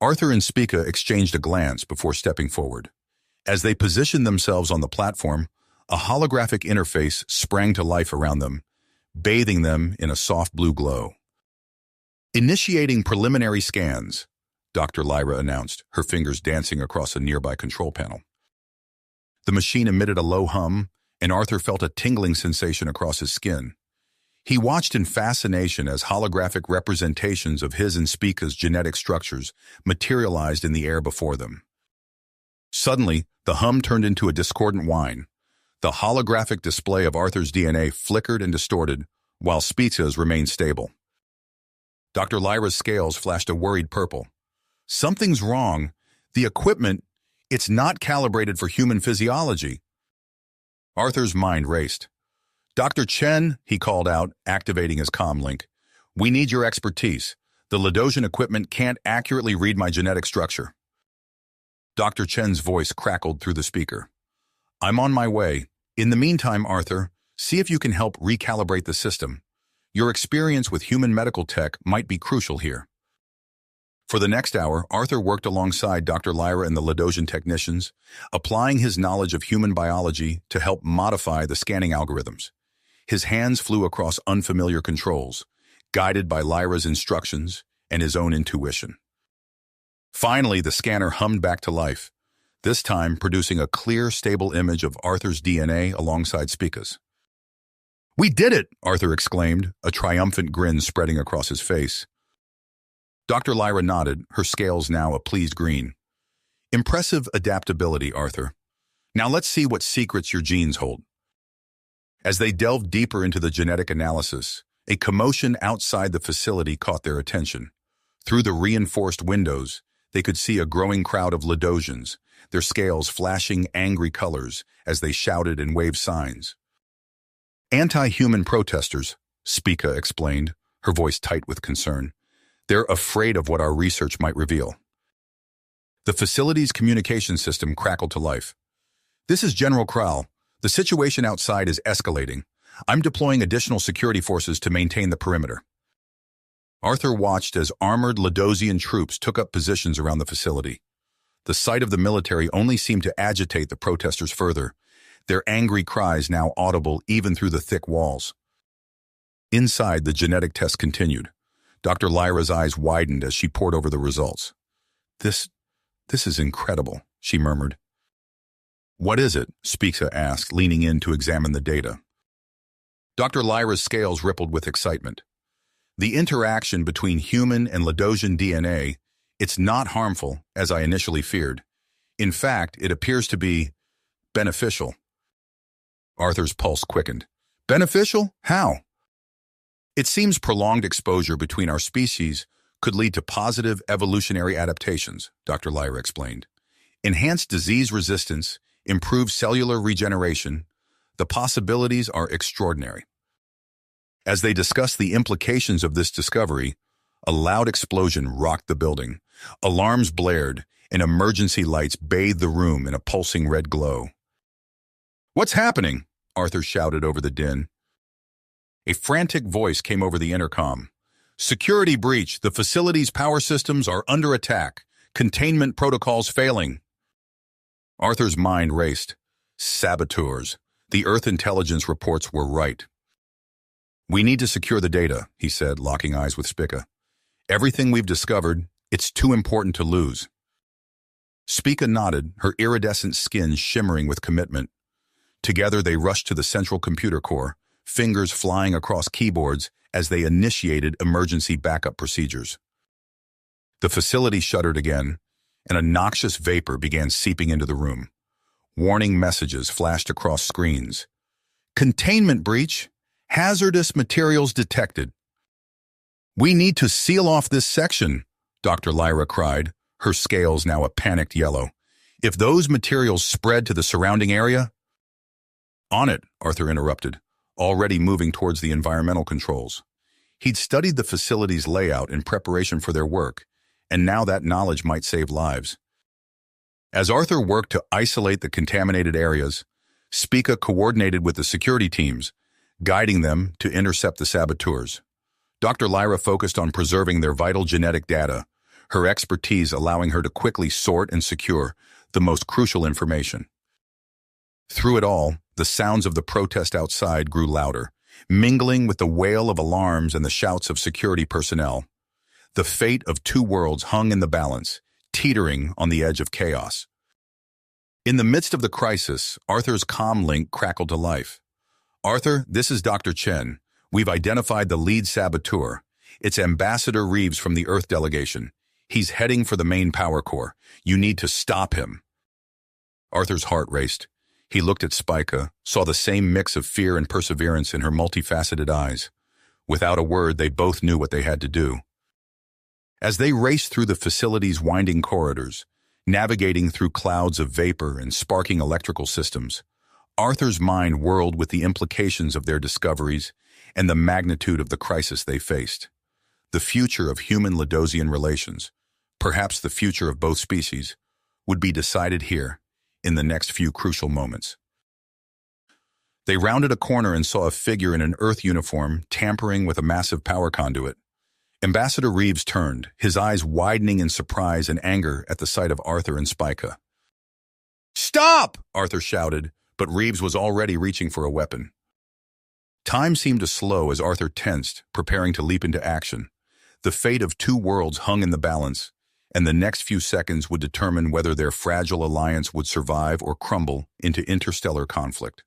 Arthur and Spica exchanged a glance before stepping forward. As they positioned themselves on the platform, a holographic interface sprang to life around them, bathing them in a soft blue glow. "Initiating preliminary scans," Dr. Lyra announced, her fingers dancing across a nearby control panel. The machine emitted a low hum, and Arthur felt a tingling sensation across his skin. He watched in fascination as holographic representations of his and Spica's genetic structures materialized in the air before them. Suddenly, the hum turned into a discordant whine. The holographic display of Arthur's DNA flickered and distorted, while Spica's remained stable. Dr. Lyra's scales flashed a worried purple. "Something's wrong. The equipment, it's not calibrated for human physiology." Arthur's mind raced. "Dr. Chen," he called out, activating his comm link. "We need your expertise. The Ladosian equipment can't accurately read my genetic structure." Dr. Chen's voice crackled through the speaker. "I'm on my way. In the meantime, Arthur, see if you can help recalibrate the system. Your experience with human medical tech might be crucial here." For the next hour, Arthur worked alongside Dr. Lyra and the Ladosian technicians, applying his knowledge of human biology to help modify the scanning algorithms. His hands flew across unfamiliar controls, guided by Lyra's instructions and his own intuition. Finally, the scanner hummed back to life, this time producing a clear, stable image of Arthur's DNA alongside Spica's. "We did it!" Arthur exclaimed, a triumphant grin spreading across his face. Dr. Lyra nodded, her scales now a pleased green. "Impressive adaptability, Arthur. Now let's see what secrets your genes hold." As they delved deeper into the genetic analysis, a commotion outside the facility caught their attention. Through the reinforced windows, they could see a growing crowd of Ladosians, their scales flashing angry colors as they shouted and waved signs. "Anti-human protesters," Spica explained, her voice tight with concern. "They're afraid of what our research might reveal." The facility's communication system crackled to life. "This is General Kral. The situation outside is escalating. I'm deploying additional security forces to maintain the perimeter." Arthur watched as armored Ladosian troops took up positions around the facility. The sight of the military only seemed to agitate the protesters further, their angry cries now audible even through the thick walls. Inside, the genetic test continued. Dr. Lyra's eyes widened as she pored over the results. This is incredible," she murmured. "What is it?" Spica asked, leaning in to examine the data. Dr. Lyra's scales rippled with excitement. "The interaction between human and Ladosian DNA, it's not harmful, as I initially feared. In fact, it appears to be beneficial." Arthur's pulse quickened. "Beneficial? How?" "It seems prolonged exposure between our species could lead to positive evolutionary adaptations, Dr. Lyra explained. Enhanced disease resistance, improved cellular regeneration, the possibilities are extraordinary. As they discussed the implications of this discovery, a loud explosion rocked the building. Alarms blared, and emergency lights bathed the room in a pulsing red glow. "What's happening?" Arthur shouted over the din. A frantic voice came over the intercom. "Security breach. The facility's power systems are under attack. Containment protocols failing." Arthur's mind raced. Saboteurs. The Earth intelligence reports were right. "We need to secure the data," he said, locking eyes with Spica. "Everything we've discovered, it's too important to lose." Spica nodded, her iridescent skin shimmering with commitment. Together they rushed to the central computer core, fingers flying across keyboards as they initiated emergency backup procedures. The facility shuddered again, and a noxious vapor began seeping into the room. Warning messages flashed across screens. "Containment breach. Hazardous materials detected." "We need to seal off this section," Dr. Lyra cried, her scales now a panicked yellow. "If those materials spread to the surrounding area—" "On it," Arthur interrupted, already moving towards the environmental controls. He'd studied the facility's layout in preparation for their work, and now that knowledge might save lives. As Arthur worked to isolate the contaminated areas, Spica coordinated with the security teams, guiding them to intercept the saboteurs. Dr. Lyra focused on preserving their vital genetic data, her expertise allowing her to quickly sort and secure the most crucial information. Through it all, the sounds of the protest outside grew louder, mingling with the wail of alarms and the shouts of security personnel. The fate of two worlds hung in the balance, teetering on the edge of chaos. In the midst of the crisis, Arthur's comm link crackled to life. "Arthur, this is Dr. Chen. We've identified the lead saboteur. It's Ambassador Reeves from the Earth delegation. He's heading for the main power core. You need to stop him." Arthur's heart raced. He looked at Spica, saw the same mix of fear and perseverance in her multifaceted eyes. Without a word, they both knew what they had to do. As they raced through the facility's winding corridors, navigating through clouds of vapor and sparking electrical systems, Arthur's mind whirled with the implications of their discoveries and the magnitude of the crisis they faced. The future of human-Ladosian relations, perhaps the future of both species, would be decided here, in the next few crucial moments. They rounded a corner and saw a figure in an Earth uniform tampering with a massive power conduit. Ambassador Reeves turned, his eyes widening in surprise and anger at the sight of Arthur and Spica. "Stop!" Arthur shouted, but Reeves was already reaching for a weapon. Time seemed to slow as Arthur tensed, preparing to leap into action. The fate of two worlds hung in the balance, and the next few seconds would determine whether their fragile alliance would survive or crumble into interstellar conflict.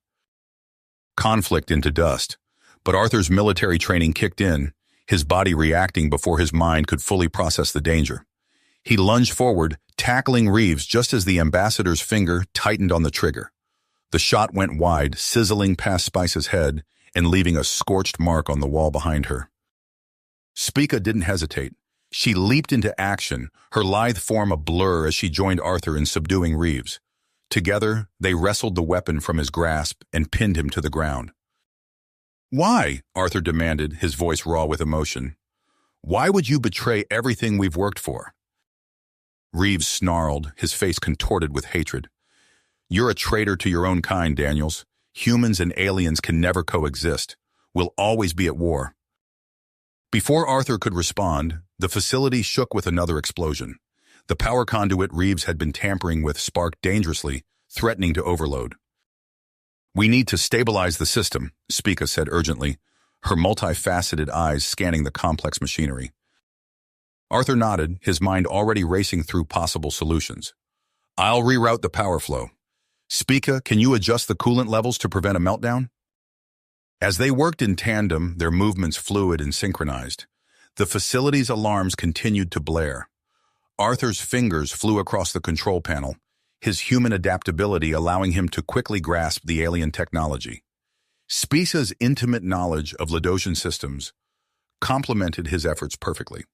Conflict into dust, but Arthur's military training kicked in, his body reacting before his mind could fully process the danger. He lunged forward, tackling Reeves just as the ambassador's finger tightened on the trigger. The shot went wide, sizzling past Spice's head and leaving a scorched mark on the wall behind her. Spica didn't hesitate. She leaped into action, her lithe form a blur as she joined Arthur in subduing Reeves. Together, they wrestled the weapon from his grasp and pinned him to the ground. "Why?" Arthur demanded, his voice raw with emotion. "Why would you betray everything we've worked for?" Reeves snarled, his face contorted with hatred. "You're a traitor to your own kind, Daniels. Humans and aliens can never coexist. We'll always be at war." Before Arthur could respond, the facility shook with another explosion. The power conduit Reeves had been tampering with sparked dangerously, threatening to overload. "We need to stabilize the system," Spica said urgently, her multifaceted eyes scanning the complex machinery. Arthur nodded, his mind already racing through possible solutions. "I'll reroute the power flow. Spica, can you adjust the coolant levels to prevent a meltdown?" As they worked in tandem, their movements fluid and synchronized. The facility's alarms continued to blare. Arthur's fingers flew across the control panel, his human adaptability allowing him to quickly grasp the alien technology. Spica's intimate knowledge of Ladosian systems complemented his efforts perfectly.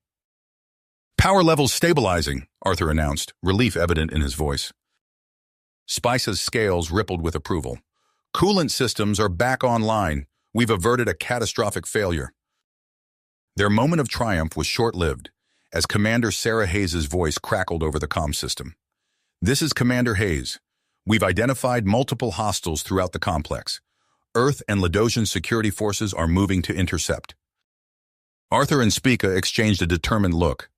Power levels stabilizing, Arthur announced, relief evident in his voice. Spice's scales rippled with approval. Coolant systems are back online. We've averted a catastrophic failure. Their moment of triumph was short-lived, as Commander Sarah Hayes' voice crackled over the comm system. This is Commander Hayes. We've identified multiple hostiles throughout the complex. Earth and Ladosian security forces are moving to intercept. Arthur and Spica exchanged a determined look.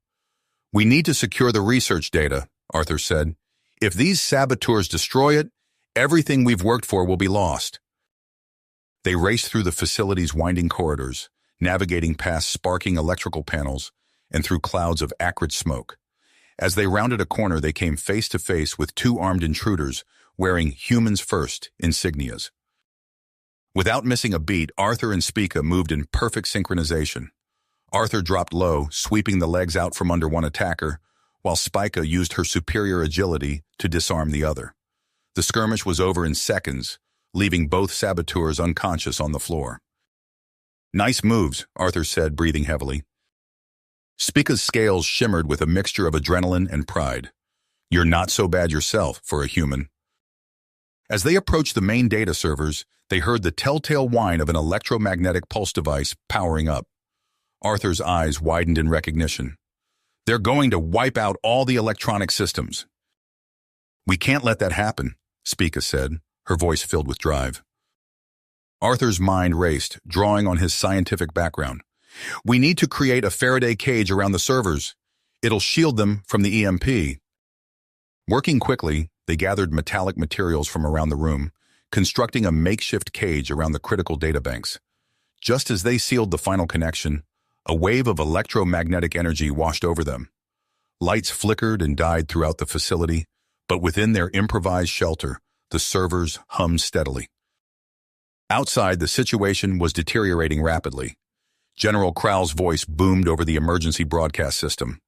We need to secure the research data, Arthur said. If these saboteurs destroy it, everything we've worked for will be lost. They raced through the facility's winding corridors, navigating past sparking electrical panels and through clouds of acrid smoke. As they rounded a corner, they came face to face with two armed intruders wearing humans first insignias. Without missing a beat, Arthur and Spica moved in perfect synchronization. Arthur dropped low, sweeping the legs out from under one attacker, while Spica used her superior agility to disarm the other. The skirmish was over in seconds, leaving both saboteurs unconscious on the floor. Nice moves, Arthur said, breathing heavily. Spica's scales shimmered with a mixture of adrenaline and pride. You're not so bad yourself for a human. As they approached the main data servers, they heard the telltale whine of an electromagnetic pulse device powering up. Arthur's eyes widened in recognition. They're going to wipe out all the electronic systems. We can't let that happen, Spica said, her voice filled with drive. Arthur's mind raced, drawing on his scientific background. We need to create a Faraday cage around the servers. It'll shield them from the EMP. Working quickly, they gathered metallic materials from around the room, constructing a makeshift cage around the critical databanks. Just as they sealed the final connection, a wave of electromagnetic energy washed over them. Lights flickered and died throughout the facility, but within their improvised shelter, the servers hummed steadily. Outside, the situation was deteriorating rapidly. General Krau's voice boomed over the emergency broadcast system.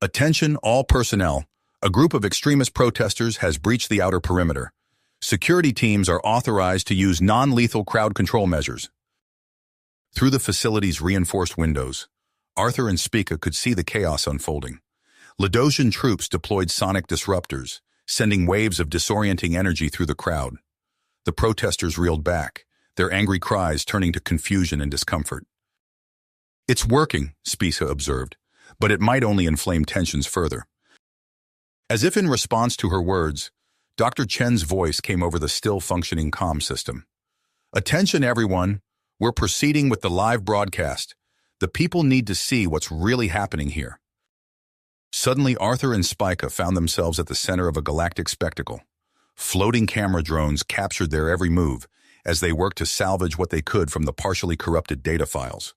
Attention all personnel. A group of extremist protesters has breached the outer perimeter. Security teams are authorized to use non-lethal crowd control measures. Through the facility's reinforced windows, Arthur and Spica could see the chaos unfolding. Ladosian troops deployed sonic disruptors, sending waves of disorienting energy through the crowd. The protesters reeled back, their angry cries turning to confusion and discomfort. It's working, Spica observed, but it might only inflame tensions further. As if in response to her words, Dr. Chen's voice came over the still-functioning comm system. Attention, everyone. We're proceeding with the live broadcast. The people need to see what's really happening here. Suddenly, Arthur and Spica found themselves at the center of a galactic spectacle. Floating camera drones captured their every move as they worked to salvage what they could from the partially corrupted data files.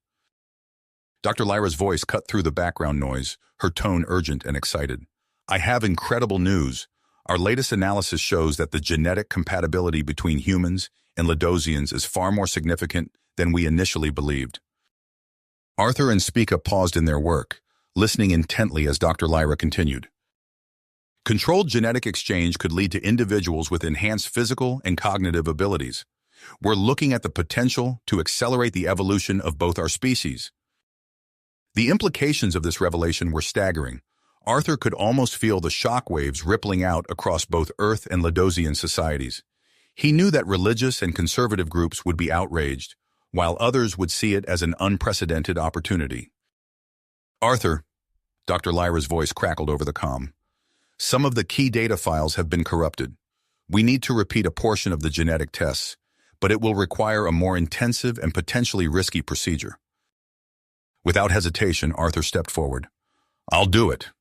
Dr. Lyra's voice cut through the background noise, her tone urgent and excited. I have incredible news. Our latest analysis shows that the genetic compatibility between humans and Ladosians is far more significant than we initially believed. Arthur and Spica paused in their work, listening intently as Dr. Lyra continued. Controlled genetic exchange could lead to individuals with enhanced physical and cognitive abilities. We're looking at the potential to accelerate the evolution of both our species. The implications of this revelation were staggering. Arthur could almost feel the shockwaves rippling out across both Earth and Ladosian societies. He knew that religious and conservative groups would be outraged, while others would see it as an unprecedented opportunity. Arthur, Dr. Lyra's voice crackled over the comm. Some of the key data files have been corrupted. We need to repeat a portion of the genetic tests, but it will require a more intensive and potentially risky procedure. Without hesitation, Arthur stepped forward. I'll do it,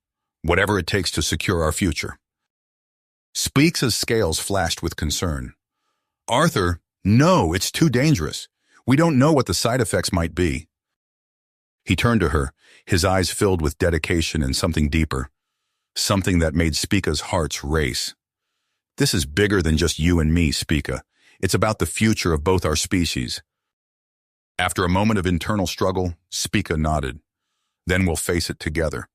whatever it takes to secure our future. Spica's scales flashed with concern. Arthur, no, it's too dangerous. We don't know what the side effects might be. He turned to her, his eyes filled with dedication and something deeper, something that made Spica's hearts race. This is bigger than just you and me, Spica. It's about the future of both our species. After a moment of internal struggle, Spica nodded. Then we'll face it together.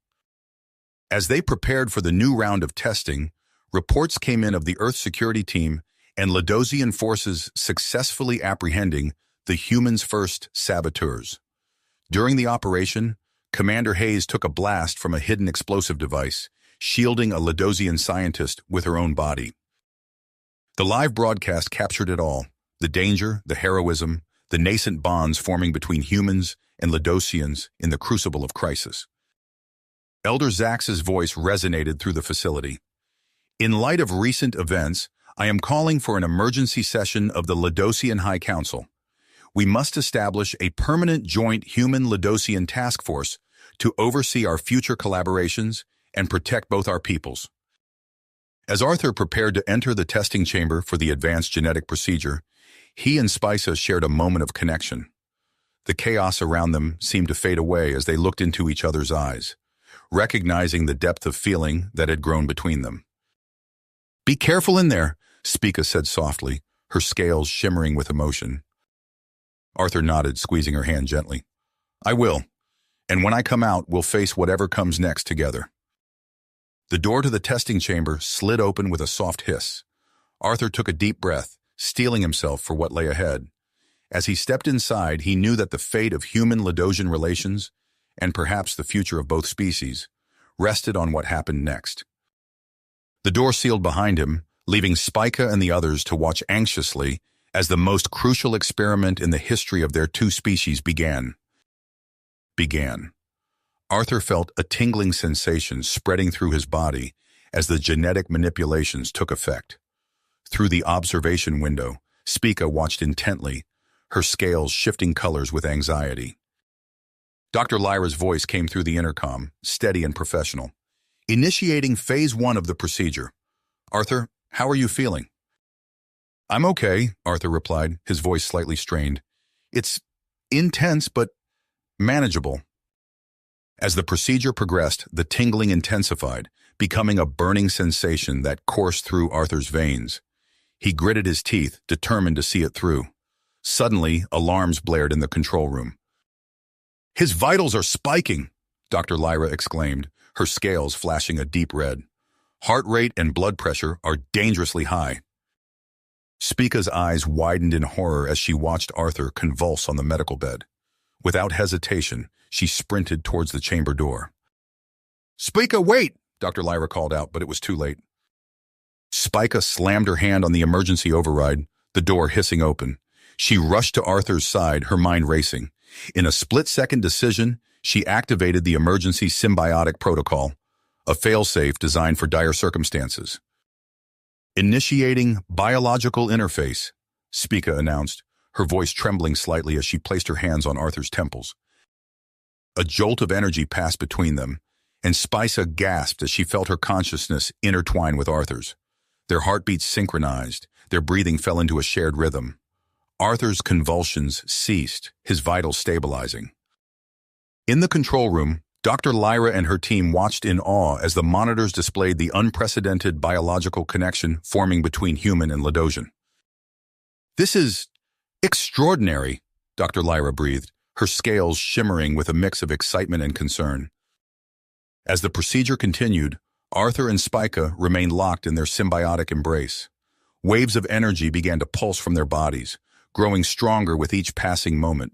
As they prepared for the new round of testing, reports came in of the Earth security team and Ladosian forces successfully apprehending the humans' first saboteurs. During the operation, Commander Hayes took a blast from a hidden explosive device, shielding a Ladosian scientist with her own body. The live broadcast captured it all: the danger, the heroism, the nascent bonds forming between humans and Ladosians in the crucible of crisis. Elder Zax's voice resonated through the facility. In light of recent events, I am calling for an emergency session of the Ladosian High Council. We must establish a permanent joint human-Ladosian task force to oversee our future collaborations and protect both our peoples. As Arthur prepared to enter the testing chamber for the advanced genetic procedure, he and Spica shared a moment of connection. The chaos around them seemed to fade away as they looked into each other's eyes, recognizing the depth of feeling that had grown between them. "Be careful in there," Spica said softly, her scales shimmering with emotion. Arthur nodded, squeezing her hand gently. "I will, and when I come out, we'll face whatever comes next together." The door to the testing chamber slid open with a soft hiss. Arthur took a deep breath, steeling himself for what lay ahead. As he stepped inside, he knew that the fate of human-Ladosian relations, and perhaps the future of both species, rested on what happened next. The door sealed behind him, leaving Spica and the others to watch anxiously as the most crucial experiment in the history of their two species began. Arthur felt a tingling sensation spreading through his body as the genetic manipulations took effect. Through the observation window, Spica watched intently, her scales shifting colors with anxiety. Dr. Lyra's voice came through the intercom, steady and professional. "Initiating phase 1 of the procedure. Arthur, how are you feeling?" "I'm okay," Arthur replied, his voice slightly strained. "It's intense, but manageable." As the procedure progressed, the tingling intensified, becoming a burning sensation that coursed through Arthur's veins. He gritted his teeth, determined to see it through. Suddenly, alarms blared in the control room. "His vitals are spiking," Dr. Lyra exclaimed, her scales flashing a deep red. "Heart rate and blood pressure are dangerously high." Spica's eyes widened in horror as she watched Arthur convulse on the medical bed. Without hesitation, she sprinted towards the chamber door. "Spica, wait!" Dr. Lyra called out, but it was too late. Spica slammed her hand on the emergency override, the door hissing open. She rushed to Arthur's side, her mind racing. In a split-second decision, she activated the emergency Symbiotic protocol, a failsafe designed for dire circumstances. "Initiating biological interface," Spica announced, her voice trembling slightly as she placed her hands on Arthur's temples. A jolt of energy passed between them, and Spica gasped as she felt her consciousness intertwine with Arthur's. Their heartbeats synchronized, their breathing fell into a shared rhythm. Arthur's convulsions ceased, his vitals stabilizing. In the control room, Dr. Lyra and her team watched in awe as the monitors displayed the unprecedented biological connection forming between human and Ladosian. "This is extraordinary," Dr. Lyra breathed, her scales shimmering with a mix of excitement and concern. As the procedure continued, Arthur and Spica remained locked in their symbiotic embrace. Waves of energy began to pulse from their bodies, growing stronger with each passing moment.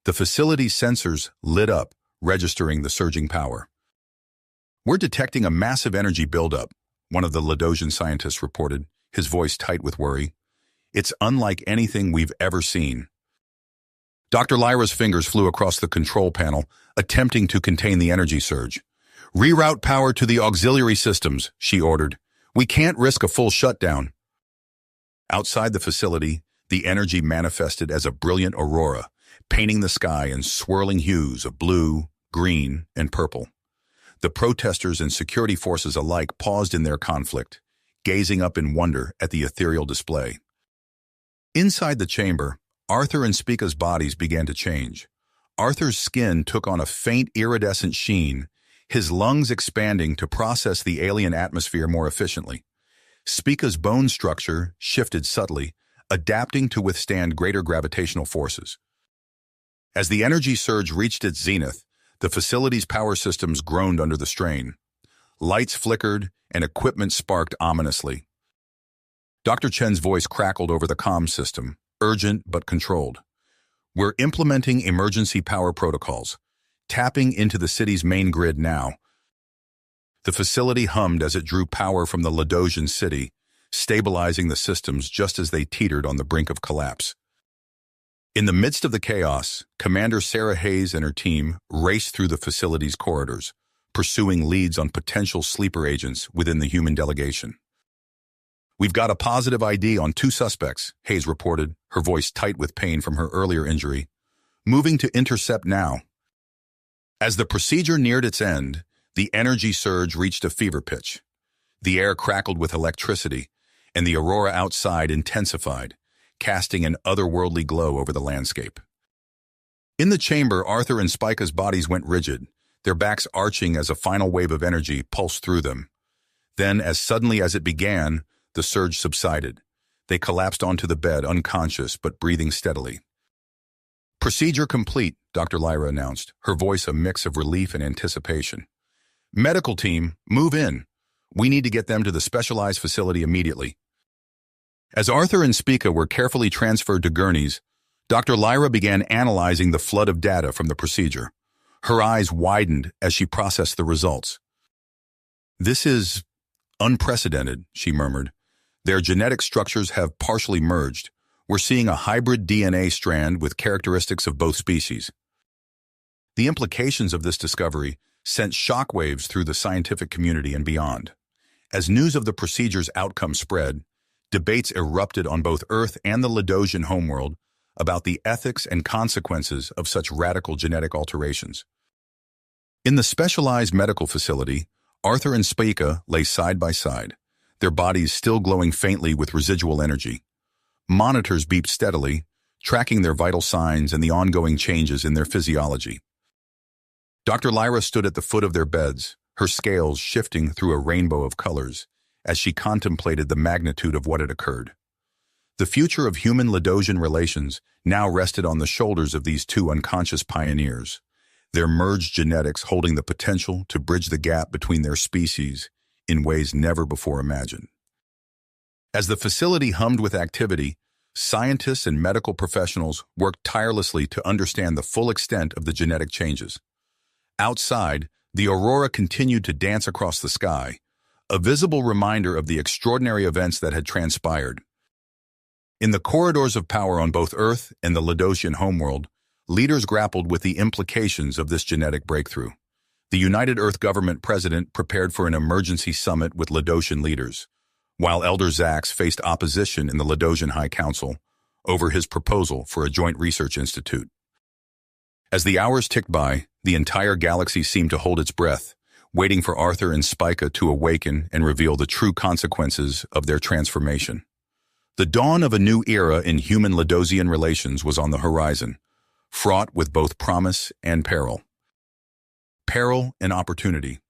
The facility's sensors lit up, registering the surging power. "We're detecting a massive energy buildup," one of the Ladosian scientists reported, his voice tight with worry. "It's unlike anything we've ever seen." Dr. Lyra's fingers flew across the control panel, attempting to contain the energy surge. "Reroute power to the auxiliary systems," she ordered. "We can't risk a full shutdown." Outside the facility, the energy manifested as a brilliant aurora, painting the sky in swirling hues of blue, green, and purple. The protesters and security forces alike paused in their conflict, gazing up in wonder at the ethereal display. Inside the chamber, Arthur and Spica's bodies began to change. Arthur's skin took on a faint iridescent sheen, his lungs expanding to process the alien atmosphere more efficiently. Spica's bone structure shifted subtly, adapting to withstand greater gravitational forces. As the energy surge reached its zenith, the facility's power systems groaned under the strain. Lights flickered and equipment sparked ominously. Dr. Chen's voice crackled over the comm system, urgent but controlled. "We're implementing emergency power protocols. tapping into the city's main grid now. The facility hummed as it drew power from the Ladosian city, stabilizing the systems just as they teetered on the brink of collapse. In the midst of the chaos, Commander Sarah Hayes and her team raced through the facility's corridors, pursuing leads on potential sleeper agents within the human delegation. "We've got a positive ID on 2 suspects," Hayes reported, her voice tight with pain from her earlier injury. "Moving to intercept now." As the procedure neared its end, the energy surge reached a fever pitch. The air crackled with electricity, and the aurora outside intensified, casting an otherworldly glow over the landscape. In the chamber, Arthur and Spica's bodies went rigid, their backs arching as a final wave of energy pulsed through them. Then, as suddenly as it began, the surge subsided. They collapsed onto the bed, unconscious but breathing steadily. "Procedure complete," Dr. Lyra announced, her voice a mix of relief and anticipation. "Medical team, move in. We need to get them to the specialized facility immediately." As Arthur and Spica were carefully transferred to gurneys, Dr. Lyra began analyzing the flood of data from the procedure. Her eyes widened as she processed the results. "This is unprecedented," she murmured. "Their genetic structures have partially merged. We're seeing a hybrid DNA strand with characteristics of both species." The implications of this discovery sent shockwaves through the scientific community and beyond. As news of the procedure's outcome spread, debates erupted on both Earth and the Ladosian homeworld about the ethics and consequences of such radical genetic alterations. In the specialized medical facility, Arthur and Spica lay side by side, their bodies still glowing faintly with residual energy. Monitors beeped steadily, tracking their vital signs and the ongoing changes in their physiology. Dr. Lyra stood at the foot of their beds, her scales shifting through a rainbow of colors, as she contemplated the magnitude of what had occurred. The future of human-Ladosian relations now rested on the shoulders of these 2 unconscious pioneers, their merged genetics holding the potential to bridge the gap between their species in ways never before imagined. As the facility hummed with activity, scientists and medical professionals worked tirelessly to understand the full extent of the genetic changes. Outside, the aurora continued to dance across the sky, a visible reminder of the extraordinary events that had transpired. In the corridors of power on both Earth and the Ladosian homeworld, leaders grappled with the implications of this genetic breakthrough. The United Earth Government president prepared for an emergency summit with Ladosian leaders, while Elder Zax faced opposition in the Ladosian High Council over his proposal for a joint research institute. As the hours ticked by, the entire galaxy seemed to hold its breath, waiting for Arthur and Spica to awaken and reveal the true consequences of their transformation. The dawn of a new era in human-Ladosian relations was on the horizon, fraught with both promise and peril. Peril and opportunity.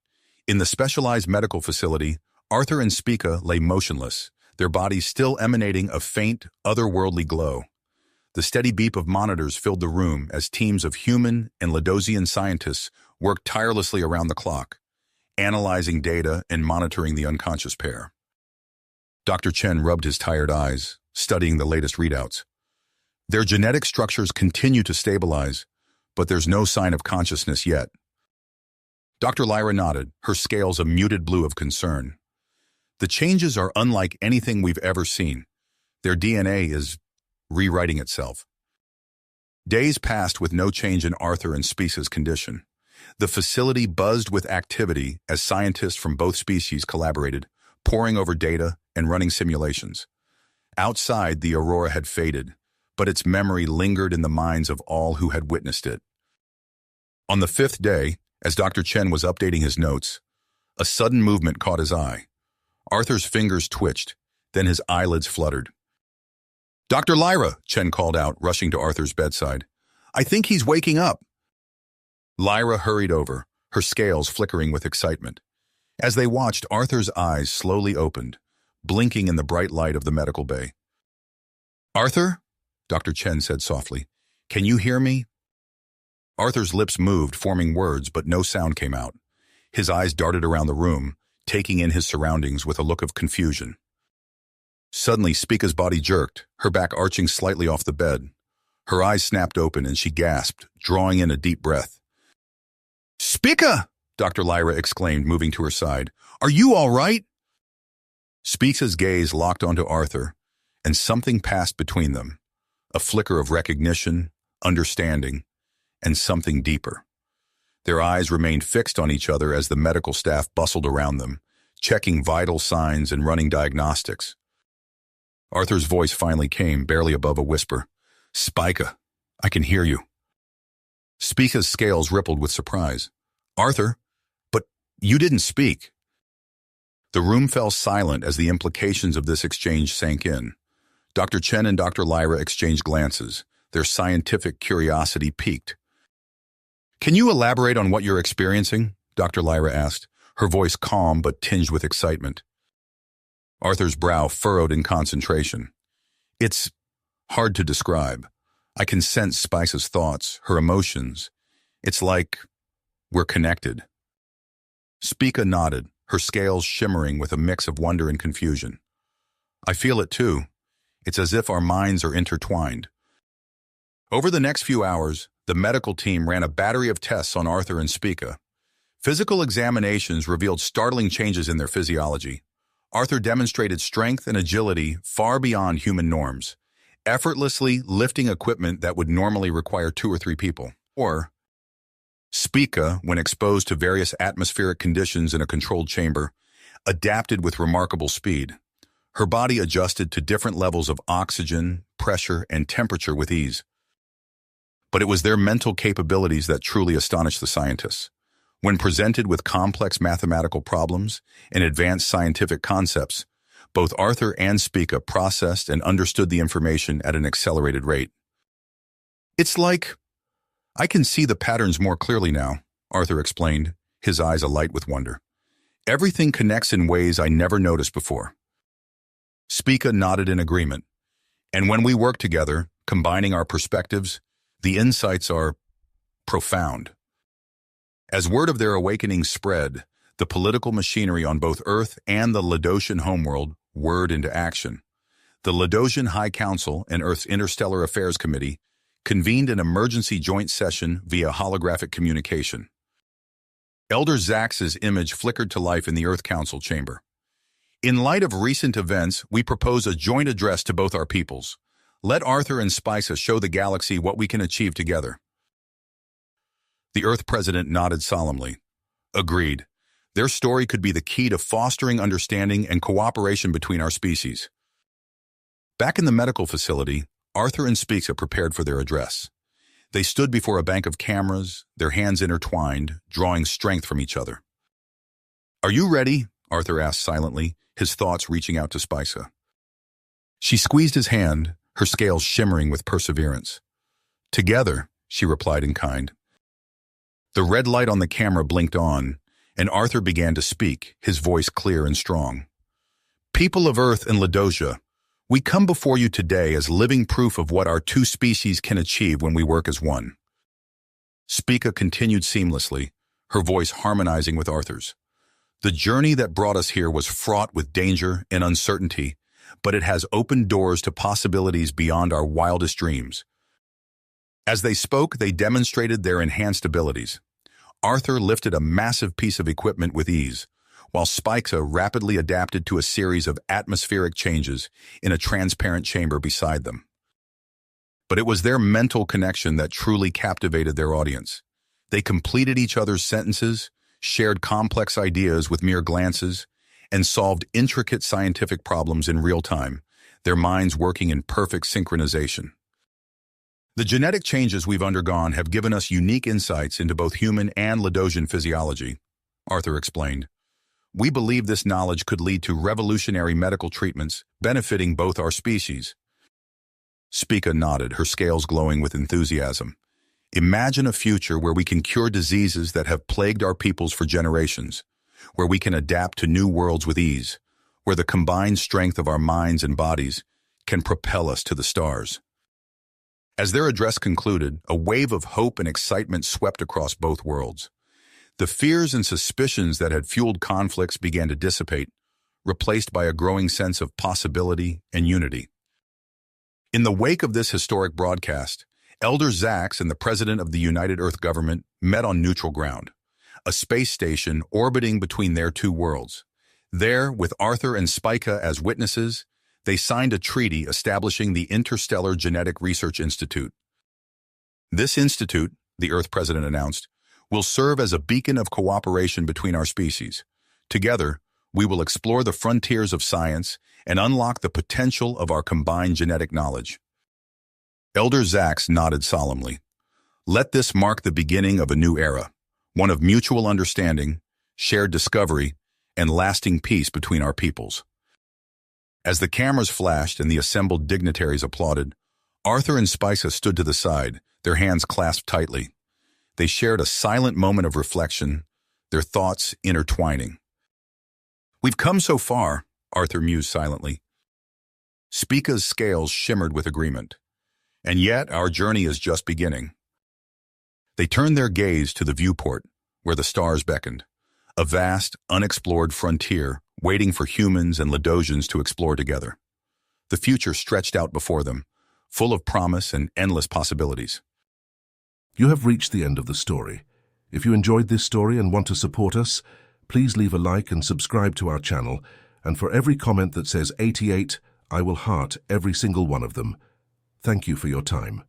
In the specialized medical facility, Arthur and Spica lay motionless, their bodies still emanating a faint, otherworldly glow. The steady beep of monitors filled the room as teams of human and Ladosian scientists worked tirelessly around the clock, analyzing data and monitoring the unconscious pair. Dr. Chen rubbed his tired eyes, studying the latest readouts. Their genetic structures continue to stabilize, but there's no sign of consciousness yet. Dr. Lyra nodded, her scales a muted blue of concern. The changes are unlike anything we've ever seen. Their DNA is rewriting itself. Days passed with no change in Arthur and Spica's condition. The facility buzzed with activity as scientists from both species collaborated, poring over data and running simulations. Outside, the aurora had faded, but its memory lingered in the minds of all who had witnessed it. On the 5th day, as Dr. Chen was updating his notes, a sudden movement caught his eye. Arthur's fingers twitched, then his eyelids fluttered. "Dr. Lyra," Chen called out, rushing to Arthur's bedside. "I think he's waking up." Lyra hurried over, her scales flickering with excitement. As they watched, Arthur's eyes slowly opened, blinking in the bright light of the medical bay. "Arthur?" Dr. Chen said softly. "Can you hear me?" Arthur's lips moved, forming words, but no sound came out. His eyes darted around the room, taking in his surroundings with a look of confusion. Suddenly, Spica's body jerked, her back arching slightly off the bed. Her eyes snapped open and she gasped, drawing in a deep breath. Spica! Dr. Lyra exclaimed, moving to her side. Are you all right? Spica's gaze locked onto Arthur, and something passed between them. A flicker of recognition, understanding, and something deeper. Their eyes remained fixed on each other as the medical staff bustled around them, checking vital signs and running diagnostics. Arthur's voice finally came, barely above a whisper. Spica, I can hear you. Spica's scales rippled with surprise. Arthur, but you didn't speak. The room fell silent as the implications of this exchange sank in. Dr. Chen and Dr. Lyra exchanged glances, their scientific curiosity piqued. Can you elaborate on what you're experiencing? Dr. Lyra asked, her voice calm but tinged with excitement. Arthur's brow furrowed in concentration. It's hard to describe. I can sense Spica's thoughts, her emotions. It's like we're connected. Spica nodded, her scales shimmering with a mix of wonder and confusion. I feel it too. It's as if our minds are intertwined. Over the next few hours, the medical team ran a battery of tests on Arthur and Spica. Physical examinations revealed startling changes in their physiology. Arthur demonstrated strength and agility far beyond human norms, effortlessly lifting equipment that would normally require 2 or 3 people. Or, Spica, when exposed to various atmospheric conditions in a controlled chamber, adapted with remarkable speed. Her body adjusted to different levels of oxygen, pressure, and temperature with ease. But it was their mental capabilities that truly astonished the scientists. When presented with complex mathematical problems and advanced scientific concepts, both Arthur and Spica processed and understood the information at an accelerated rate. It's like, I can see the patterns more clearly now, Arthur explained, his eyes alight with wonder. Everything connects in ways I never noticed before. Spica nodded in agreement. And when we work together, combining our perspectives, the insights are profound. As word of their awakening spread, the political machinery on both Earth and the Ladosian homeworld whirred into action. The Ladosian High Council and Earth's Interstellar Affairs Committee convened an emergency joint session via holographic communication. Elder Zax's image flickered to life in the Earth Council chamber. In light of recent events, we propose a joint address to both our peoples. Let Arthur and Spica show the galaxy what we can achieve together. The Earth President nodded solemnly. Agreed. Their story could be the key to fostering understanding and cooperation between our species. Back in the medical facility, Arthur and Spica prepared for their address. They stood before a bank of cameras, their hands intertwined, drawing strength from each other. Are you ready? Arthur asked silently, his thoughts reaching out to Spica. She squeezed his hand, her scales shimmering with perseverance. Together, she replied in kind. The red light on the camera blinked on, and Arthur began to speak, his voice clear and strong. People of Earth and Ladosia, we come before you today as living proof of what our 2 species can achieve when we work as one. Spica continued seamlessly, her voice harmonizing with Arthur's. The journey that brought us here was fraught with danger and uncertainty, but it has opened doors to possibilities beyond our wildest dreams. As they spoke, they demonstrated their enhanced abilities. Arthur lifted a massive piece of equipment with ease, while Spica rapidly adapted to a series of atmospheric changes in a transparent chamber beside them. But it was their mental connection that truly captivated their audience. They completed each other's sentences, shared complex ideas with mere glances, and solved intricate scientific problems in real time, their minds working in perfect synchronization. The genetic changes we've undergone have given us unique insights into both human and Ladosian physiology, Arthur explained. We believe this knowledge could lead to revolutionary medical treatments benefiting both our species. Spica nodded, her scales glowing with enthusiasm. Imagine a future where we can cure diseases that have plagued our peoples for generations, where we can adapt to new worlds with ease, where the combined strength of our minds and bodies can propel us to the stars. As their address concluded, a wave of hope and excitement swept across both worlds. The fears and suspicions that had fueled conflicts began to dissipate, replaced by a growing sense of possibility and unity. In the wake of this historic broadcast, Elder Zax and the President of the United Earth Government met on neutral ground. a space station orbiting between their two worlds. There, with Arthur and Spica as witnesses, they signed a treaty establishing the Interstellar Genetic Research Institute. This institute, the Earth president announced, will serve as a beacon of cooperation between our species. Together, we will explore the frontiers of science and unlock the potential of our combined genetic knowledge. Elder Zax nodded solemnly. Let this mark the beginning of a new era, one of mutual understanding, shared discovery, and lasting peace between our peoples. As the cameras flashed and the assembled dignitaries applauded, Arthur and Spica stood to the side, their hands clasped tightly. They shared a silent moment of reflection, their thoughts intertwining. We've come so far, Arthur mused silently. Spica's scales shimmered with agreement. And yet our journey is just beginning. They turned their gaze to the viewport, where the stars beckoned, a vast, unexplored frontier waiting for humans and Ladosians to explore together. The future stretched out before them, full of promise and endless possibilities. You have reached the end of the story. If you enjoyed this story and want to support us, please leave a like and subscribe to our channel, and for every comment that says 88, I will heart every single one of them. Thank you for your time.